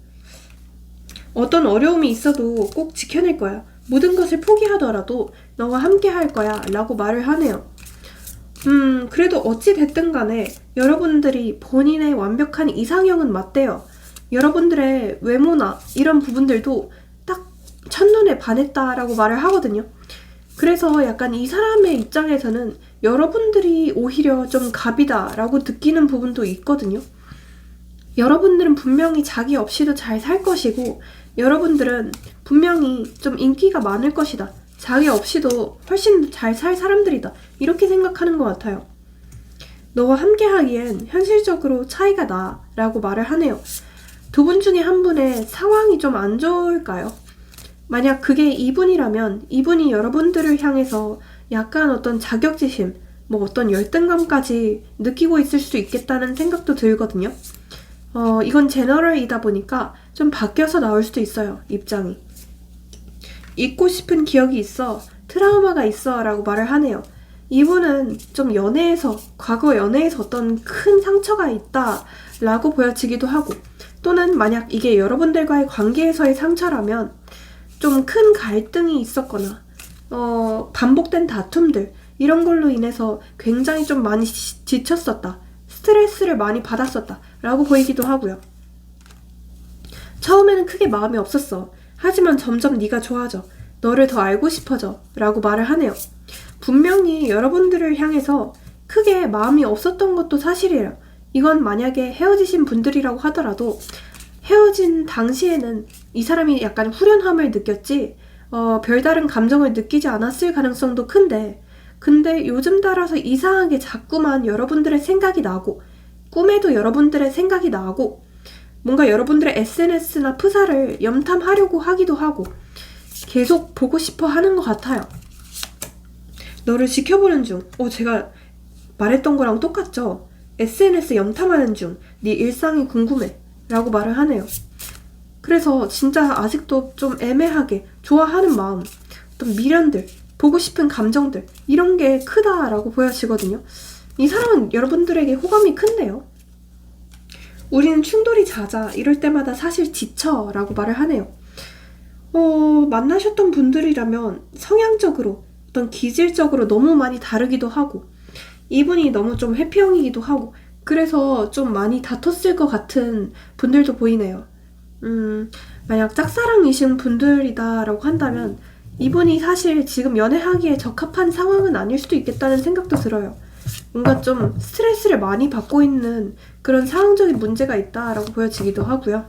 어떤 어려움이 있어도 꼭 지켜낼 거야. 모든 것을 포기하더라도 너와 함께 할 거야. 라고 말을 하네요. 그래도 어찌 됐든 간에 여러분들이 본인의 완벽한 이상형은 맞대요. 여러분들의 외모나 이런 부분들도 딱 첫눈에 반했다라고 말을 하거든요. 그래서 약간 이 사람의 입장에서는 여러분들이 오히려 좀 갑이다 라고 느끼는 부분도 있거든요. 여러분들은 분명히 자기 없이도 잘 살 것이고 여러분들은 분명히 좀 인기가 많을 것이다. 자기 없이도 훨씬 잘 살 사람들이다. 이렇게 생각하는 것 같아요. 너와 함께 하기엔 현실적으로 차이가 나 라고 말을 하네요. 두 분 중에 한 분의 상황이 좀 안 좋을까요? 만약 그게 이분이라면 이분이 여러분들을 향해서 약간 어떤 자격지심, 뭐 어떤 열등감까지 느끼고 있을 수 있겠다는 생각도 들거든요. 이건 제너럴이다 보니까 좀 바뀌어서 나올 수도 있어요, 입장이. 잊고 싶은 기억이 있어, 트라우마가 있어 라고 말을 하네요. 이분은 좀 과거 연애에서 어떤 큰 상처가 있다라고 보여지기도 하고, 또는 만약 이게 여러분들과의 관계에서의 상처라면 좀 큰 갈등이 있었거나 반복된 다툼들, 이런 걸로 인해서 굉장히 좀 많이 지쳤었다, 스트레스를 많이 받았었다 라고 보이기도 하고요. 처음에는 크게 마음이 없었어. 하지만 점점 네가 좋아져. 너를 더 알고 싶어져 라고 말을 하네요. 분명히 여러분들을 향해서 크게 마음이 없었던 것도 사실이에요. 이건 만약에 헤어지신 분들이라고 하더라도 헤어진 당시에는 이 사람이 약간 후련함을 느꼈지 별다른 감정을 느끼지 않았을 가능성도 큰데, 근데 요즘 따라서 이상하게 자꾸만 여러분들의 생각이 나고, 꿈에도 여러분들의 생각이 나고, 뭔가 여러분들의 SNS나 프사를 염탐하려고 하기도 하고 계속 보고 싶어 하는 것 같아요. 너를 지켜보는 중. 제가 말했던 거랑 똑같죠? SNS 염탐하는 중. 네 일상이 궁금해 라고 말을 하네요. 그래서 진짜 아직도 좀 애매하게 좋아하는 마음, 어떤 미련들, 보고 싶은 감정들, 이런 게 크다라고 보여지거든요. 이 사람은 여러분들에게 호감이 큰데요. 우리는 충돌이 잦아. 이럴 때마다 사실 지쳐 라고 말을 하네요. 만나셨던 분들이라면 성향적으로, 어떤 기질적으로 너무 많이 다르기도 하고, 이분이 너무 좀 회피형이기도 하고, 그래서 좀 많이 다퉜을 것 같은 분들도 보이네요. 만약 짝사랑이신 분들이다라고 한다면 이분이 사실 지금 연애하기에 적합한 상황은 아닐 수도 있겠다는 생각도 들어요. 뭔가 좀 스트레스를 많이 받고 있는 그런 상황적인 문제가 있다라고 보여지기도 하고요.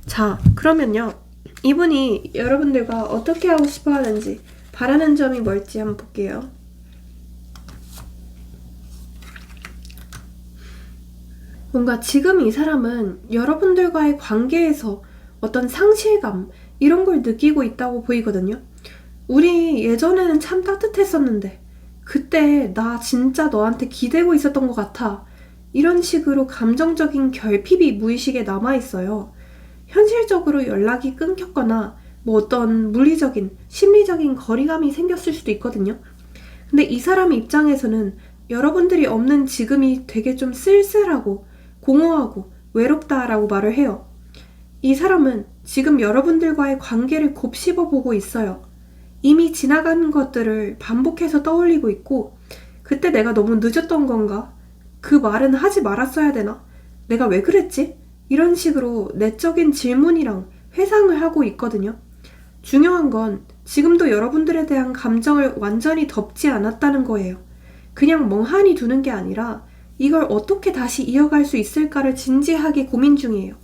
자, 그러면요, 이분이 여러분들과 어떻게 하고 싶어 하는지, 바라는 점이 뭘지 한번 볼게요. 뭔가 지금 이 사람은 여러분들과의 관계에서 어떤 상실감, 이런 걸 느끼고 있다고 보이거든요. 우리 예전에는 참 따뜻했었는데 그때 나 진짜 너한테 기대고 있었던 것 같아. 이런 식으로 감정적인 결핍이 무의식에 남아있어요. 현실적으로 연락이 끊겼거나 뭐 어떤 물리적인, 심리적인 거리감이 생겼을 수도 있거든요. 근데 이 사람 입장에서는 여러분들이 없는 지금이 되게 좀 쓸쓸하고 공허하고 외롭다라고 말을 해요. 이 사람은 지금 여러분들과의 관계를 곱씹어 보고 있어요. 이미 지나간 것들을 반복해서 떠올리고 있고, 그때 내가 너무 늦었던 건가? 그 말은 하지 말았어야 되나? 내가 왜 그랬지? 이런 식으로 내적인 질문이랑 회상을 하고 있거든요. 중요한 건 지금도 여러분들에 대한 감정을 완전히 덮지 않았다는 거예요. 그냥 멍하니 두는 게 아니라 이걸 어떻게 다시 이어갈 수 있을까를 진지하게 고민 중이에요.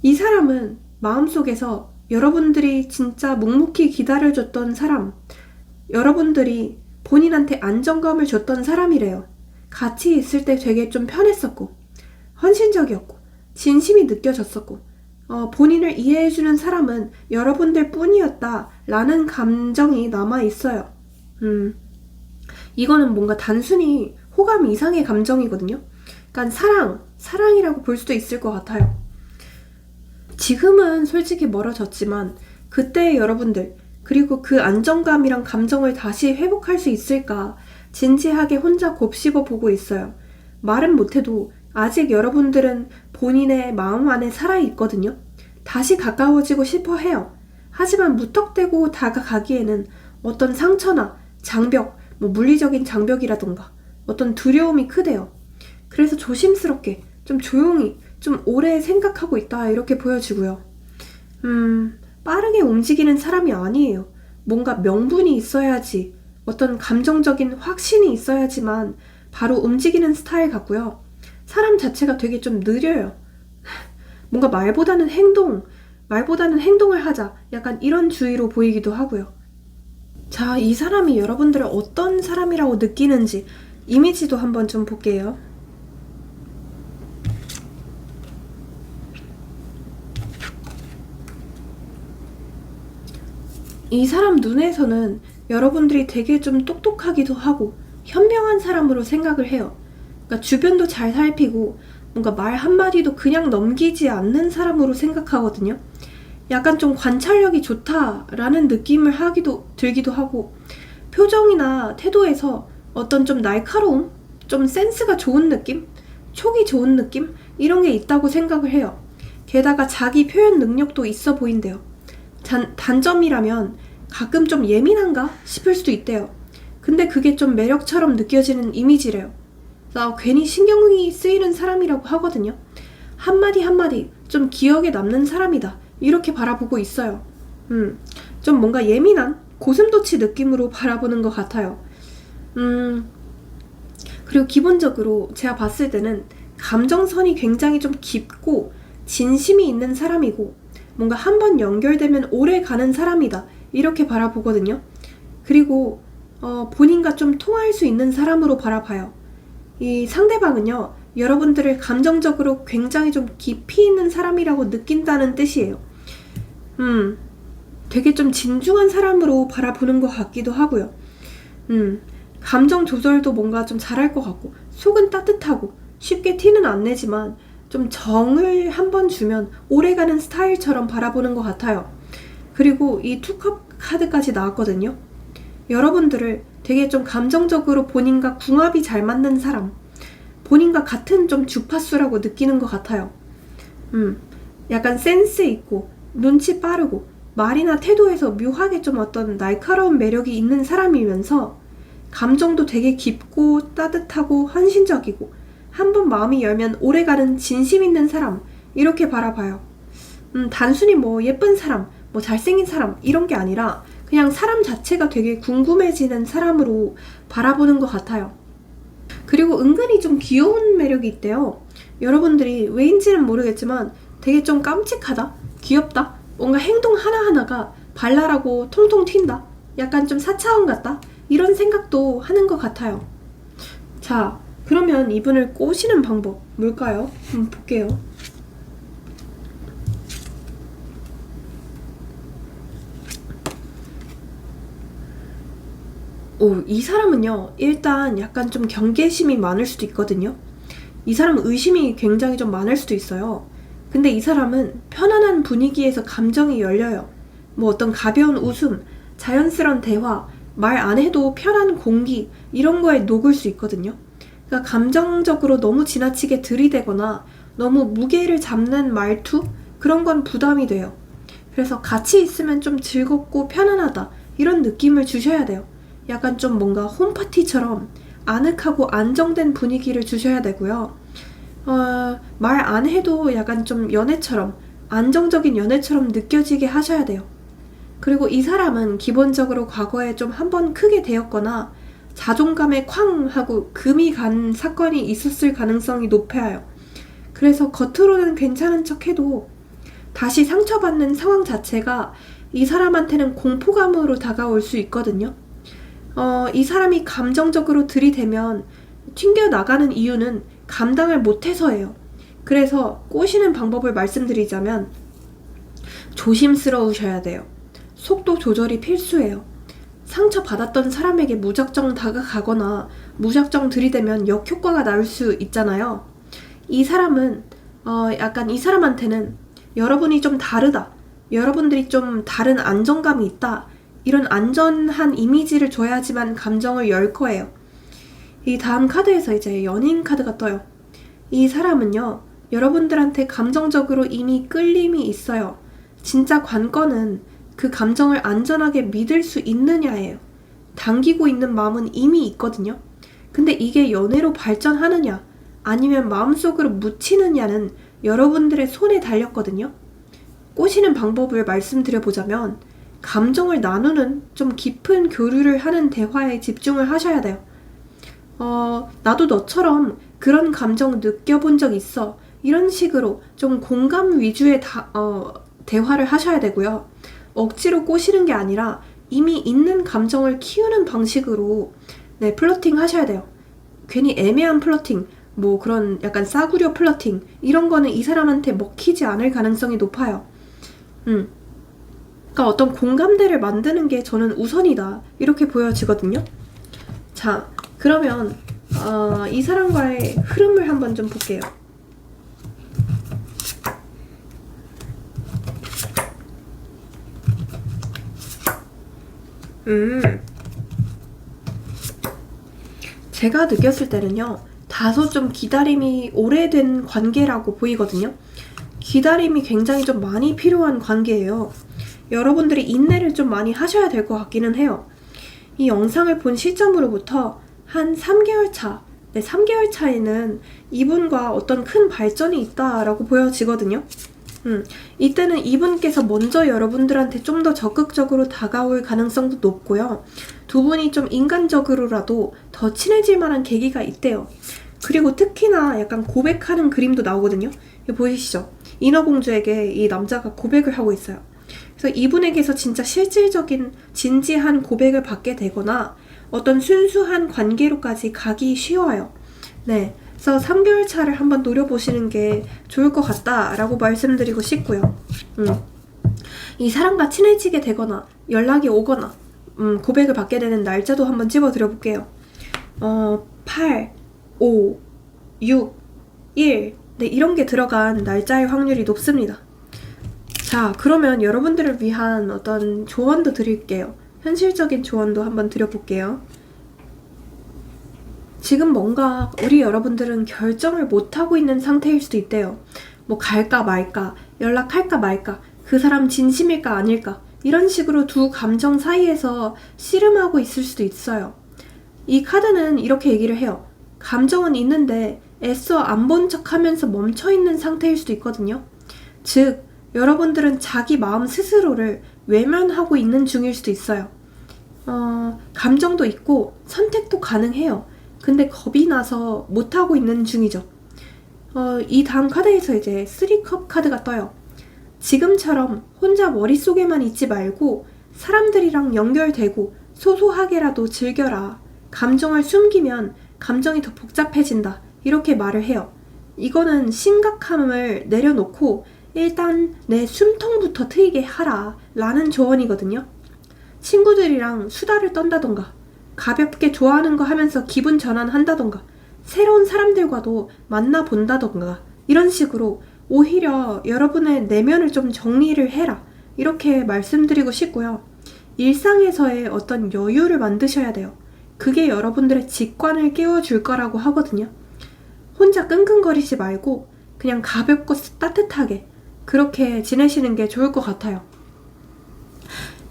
이 사람은 마음속에서 여러분들이 진짜 묵묵히 기다려줬던 사람, 여러분들이 본인한테 안정감을 줬던 사람이래요. 같이 있을 때 되게 좀 편했었고, 헌신적이었고, 진심이 느껴졌었고, 본인을 이해해주는 사람은 여러분들 뿐이었다 라는 감정이 남아있어요. 이거는 뭔가 단순히 호감 이상의 감정이거든요. 그러니까 사랑이라고 볼 수도 있을 것 같아요. 지금은 솔직히 멀어졌지만 그때 여러분들, 그리고 그 안정감이랑 감정을 다시 회복할 수 있을까 진지하게 혼자 곱씹어 보고 있어요. 말은 못해도 아직 여러분들은 본인의 마음 안에 살아있거든요. 다시 가까워지고 싶어 해요. 하지만 무턱대고 다가가기에는 어떤 상처나 장벽, 물리적인 장벽이라던가 어떤 두려움이 크대요. 그래서 조심스럽게, 좀 조용히, 좀 오래 생각하고 있다 이렇게 보여지고요. 빠르게 움직이는 사람이 아니에요. 뭔가 명분이 있어야지, 어떤 감정적인 확신이 있어야지만 바로 움직이는 스타일 같고요. 사람 자체가 되게 좀 느려요. 뭔가 말보다는 행동을 하자, 약간 이런 주의로 보이기도 하고요. 자, 이 사람이 여러분들을 어떤 사람이라고 느끼는지 이미지도 한번 좀 볼게요. 이 사람 눈에서는 여러분들이 되게 좀 똑똑하기도 하고 현명한 사람으로 생각을 해요. 그러니까 주변도 잘 살피고 뭔가 말 한마디도 그냥 넘기지 않는 사람으로 생각하거든요. 약간 좀 관찰력이 좋다라는 느낌을 들기도 하고, 표정이나 태도에서 어떤 좀 날카로움, 좀 센스가 좋은 느낌, 촉이 좋은 느낌 이런 게 있다고 생각을 해요. 게다가 자기 표현 능력도 있어 보인대요. 단점이라면 가끔 좀 예민한가 싶을 수도 있대요. 근데 그게 좀 매력처럼 느껴지는 이미지래요. 나 괜히 신경이 쓰이는 사람이라고 하거든요. 한마디 한마디 좀 기억에 남는 사람이다 이렇게 바라보고 있어요. 좀 뭔가 예민한 고슴도치 느낌으로 바라보는 것 같아요. 그리고 기본적으로 제가 봤을 때는 감정선이 굉장히 좀 깊고 진심이 있는 사람이고 뭔가 한번 연결되면 오래 가는 사람이다 이렇게 바라보거든요. 그리고 본인과 좀 통할 수 있는 사람으로 바라봐요. 이 상대방은요, 여러분들을 감정적으로 굉장히 좀 깊이 있는 사람이라고 느낀다는 뜻이에요. 되게 좀 진중한 사람으로 바라보는 것 같기도 하고요. 감정 조절도 뭔가 좀 잘할 것 같고, 속은 따뜻하고, 쉽게 티는 안 내지만, 좀 정을 한번 주면 오래가는 스타일처럼 바라보는 것 같아요. 그리고 이 투컵 카드까지 나왔거든요. 여러분들을 되게 좀 감정적으로 본인과 궁합이 잘 맞는 사람, 본인과 같은 좀 주파수라고 느끼는 것 같아요. 약간 센스 있고 눈치 빠르고 말이나 태도에서 묘하게 좀 어떤 날카로운 매력이 있는 사람이면서 감정도 되게 깊고 따뜻하고 헌신적이고 한번 마음이 열면 오래가는 진심 있는 사람 이렇게 바라봐요. 단순히 뭐 예쁜 사람, 뭐 잘생긴 사람 이런 게 아니라 그냥 사람 자체가 되게 궁금해지는 사람으로 바라보는 것 같아요. 그리고 은근히 좀 귀여운 매력이 있대요. 여러분들이 왜인지는 모르겠지만 되게 좀 깜찍하다, 귀엽다, 뭔가 행동 하나하나가 발랄하고 통통 튄다, 약간 좀 사차원 같다 이런 생각도 하는 것 같아요. 자, 그러면 이분을 꼬시는 방법 뭘까요? 한번 볼게요. 이 사람은요, 일단 약간 좀 경계심이 많을 수도 있거든요. 이 사람은 의심이 굉장히 좀 많을 수도 있어요. 근데 이 사람은 편안한 분위기에서 감정이 열려요. 뭐 어떤 가벼운 웃음, 자연스러운 대화, 말 안 해도 편한 공기 이런 거에 녹을 수 있거든요. 그러니까 감정적으로 너무 지나치게 들이대거나 너무 무게를 잡는 말투? 그런 건 부담이 돼요. 그래서 같이 있으면 좀 즐겁고 편안하다 이런 느낌을 주셔야 돼요. 약간 좀 뭔가 홈파티처럼 아늑하고 안정된 분위기를 주셔야 되고요. 말 안 해도 약간 좀 연애처럼 안정적인 연애처럼 느껴지게 하셔야 돼요. 그리고 이 사람은 기본적으로 과거에 좀 한번 크게 되었거나 자존감에 쾅 하고 금이 간 사건이 있었을 가능성이 높아요. 그래서 겉으로는 괜찮은 척해도 다시 상처받는 상황 자체가 이 사람한테는 공포감으로 다가올 수 있거든요. 이 사람이 감정적으로 들이대면 튕겨나가는 이유는 감당을 못해서예요. 그래서 꼬시는 방법을 말씀드리자면 조심스러우셔야 돼요. 속도 조절이 필수예요. 상처받았던 사람에게 무작정 다가가거나 무작정 들이대면 역효과가 나올 수 있잖아요. 이 사람은 약간 이 사람한테는 여러분이 좀 다르다, 여러분들이 좀 다른 안정감이 있다, 이런 안전한 이미지를 줘야지만 감정을 열 거예요. 이 다음 카드에서 이제 연인 카드가 떠요. 이 사람은요, 여러분들한테 감정적으로 이미 끌림이 있어요. 진짜 관건은 그 감정을 안전하게 믿을 수 있느냐예요. 당기고 있는 마음은 이미 있거든요. 근데 이게 연애로 발전하느냐 아니면 마음속으로 묻히느냐는 여러분들의 손에 달렸거든요. 꼬시는 방법을 말씀드려보자면 감정을 나누는 좀 깊은 교류를 하는 대화에 집중을 하셔야 돼요. 나도 너처럼 그런 감정 느껴본 적 있어. 이런 식으로 좀 공감 위주의 대화를 하셔야 되고요. 억지로 꼬시는 게 아니라 이미 있는 감정을 키우는 방식으로 플러팅 하셔야 돼요. 괜히 애매한 플러팅, 뭐 그런 약간 싸구려 플러팅 이런 거는 이 사람한테 먹히지 않을 가능성이 높아요. 그러니까 어떤 공감대를 만드는 게 저는 우선이다 이렇게 보여지거든요. 자, 그러면 이 사람과의 흐름을 한번 좀 볼게요. 제가 느꼈을 때는요, 다소 좀 기다림이 오래된 관계라고 보이거든요. 기다림이 굉장히 좀 많이 필요한 관계예요. 여러분들이 인내를 좀 많이 하셔야 될 것 같기는 해요. 이 영상을 본 시점으로부터 한 3개월 차, 3개월 차에는 이분과 어떤 큰 발전이 있다라고 보여지거든요. 이때는 이분께서 먼저 여러분들한테 좀 더 적극적으로 다가올 가능성도 높고요. 두 분이 좀 인간적으로라도 더 친해질 만한 계기가 있대요. 그리고 특히나 약간 고백하는 그림도 나오거든요. 이거 보이시죠? 인어공주에게 이 남자가 고백을 하고 있어요. 그래서 이분에게서 진짜 실질적인 진지한 고백을 받게 되거나 어떤 순수한 관계로까지 가기 쉬워요. 네, 그래서 3개월 차를 한번 노려보시는 게 좋을 것 같다라고 말씀드리고 싶고요. 이 사람과 친해지게 되거나 연락이 오거나 고백을 받게 되는 날짜도 한번 집어드려 볼게요. 8, 5, 6, 1 네, 이런 게 들어간 날짜의 확률이 높습니다. 자, 그러면 여러분들을 위한 어떤 조언도 드릴게요. 현실적인 조언도 한번 드려볼게요. 지금 뭔가 우리 여러분들은 결정을 못하고 있는 상태일 수도 있대요. 뭐 갈까 말까, 연락할까 말까, 그 사람 진심일까 아닐까, 이런 식으로 두 감정 사이에서 씨름하고 있을 수도 있어요. 이 카드는 이렇게 얘기를 해요. 감정은 있는데 애써 안 본 척 하면서 멈춰있는 상태일 수도 있거든요. 즉, 여러분들은 자기 마음 스스로를 외면하고 있는 중일 수도 있어요. 감정도 있고 선택도 가능해요. 근데 겁이 나서 못하고 있는 중이죠. 이 다음 카드에서 이제 3컵 카드가 떠요. 지금처럼 혼자 머릿속에만 있지 말고 사람들이랑 연결되고 소소하게라도 즐겨라. 감정을 숨기면 감정이 더 복잡해진다. 이렇게 말을 해요. 이거는 심각함을 내려놓고 일단 내 숨통부터 트이게 하라 라는 조언이거든요. 친구들이랑 수다를 떤다던가, 가볍게 좋아하는 거 하면서 기분 전환한다던가, 새로운 사람들과도 만나본다던가, 이런 식으로 오히려 여러분의 내면을 좀 정리를 해라, 이렇게 말씀드리고 싶고요. 일상에서의 어떤 여유를 만드셔야 돼요. 그게 여러분들의 직관을 깨워줄 거라고 하거든요. 혼자 끙끙거리지 말고 그냥 가볍고 따뜻하게 그렇게 지내시는 게 좋을 것 같아요.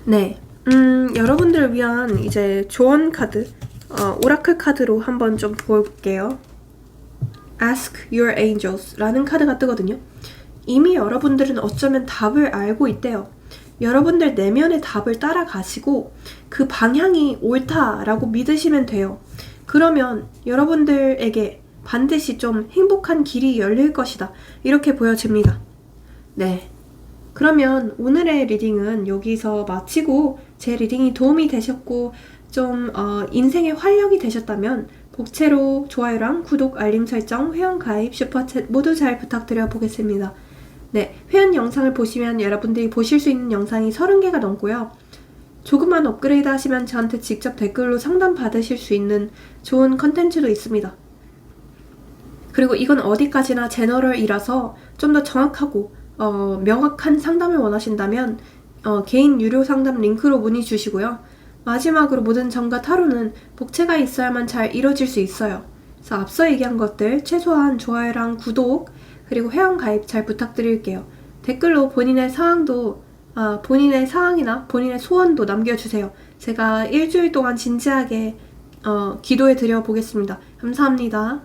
네, 여러분들을 위한 이제 조언 카드, 오라클 카드로 한번 좀 볼게요. Ask your angels 라는 카드가 뜨거든요. 이미 여러분들은 어쩌면 답을 알고 있대요. 여러분들 내면의 답을 따라가시고 그 방향이 옳다라고 믿으시면 돼요. 그러면 여러분들에게 반드시 좀 행복한 길이 열릴 것이다. 이렇게 보여집니다. 네. 그러면 오늘의 리딩은 여기서 마치고 제 리딩이 도움이 되셨고 좀 인생의 활력이 되셨다면 복채로 좋아요랑 구독, 알림 설정, 회원가입, 슈퍼챗 모두 잘 부탁드려 보겠습니다. 네, 회원 영상을 보시면 여러분들이 보실 수 있는 영상이 30개가 넘고요. 조금만 업그레이드 하시면 저한테 직접 댓글로 상담 받으실 수 있는 좋은 컨텐츠도 있습니다. 그리고 이건 어디까지나 제너럴이라서 좀 더 정확하고 명확한 상담을 원하신다면 개인 유료 상담 링크로 문의 주시고요. 마지막으로 모든 점과 타로는 복채가 있어야만 잘 이루어질 수 있어요. 그래서 앞서 얘기한 것들 최소한 좋아요랑 구독 그리고 회원 가입 잘 부탁드릴게요. 댓글로 본인의 상황도 본인의 상황이나 본인의 소원도 남겨주세요. 제가 일주일 동안 진지하게 기도해 드려 보겠습니다. 감사합니다.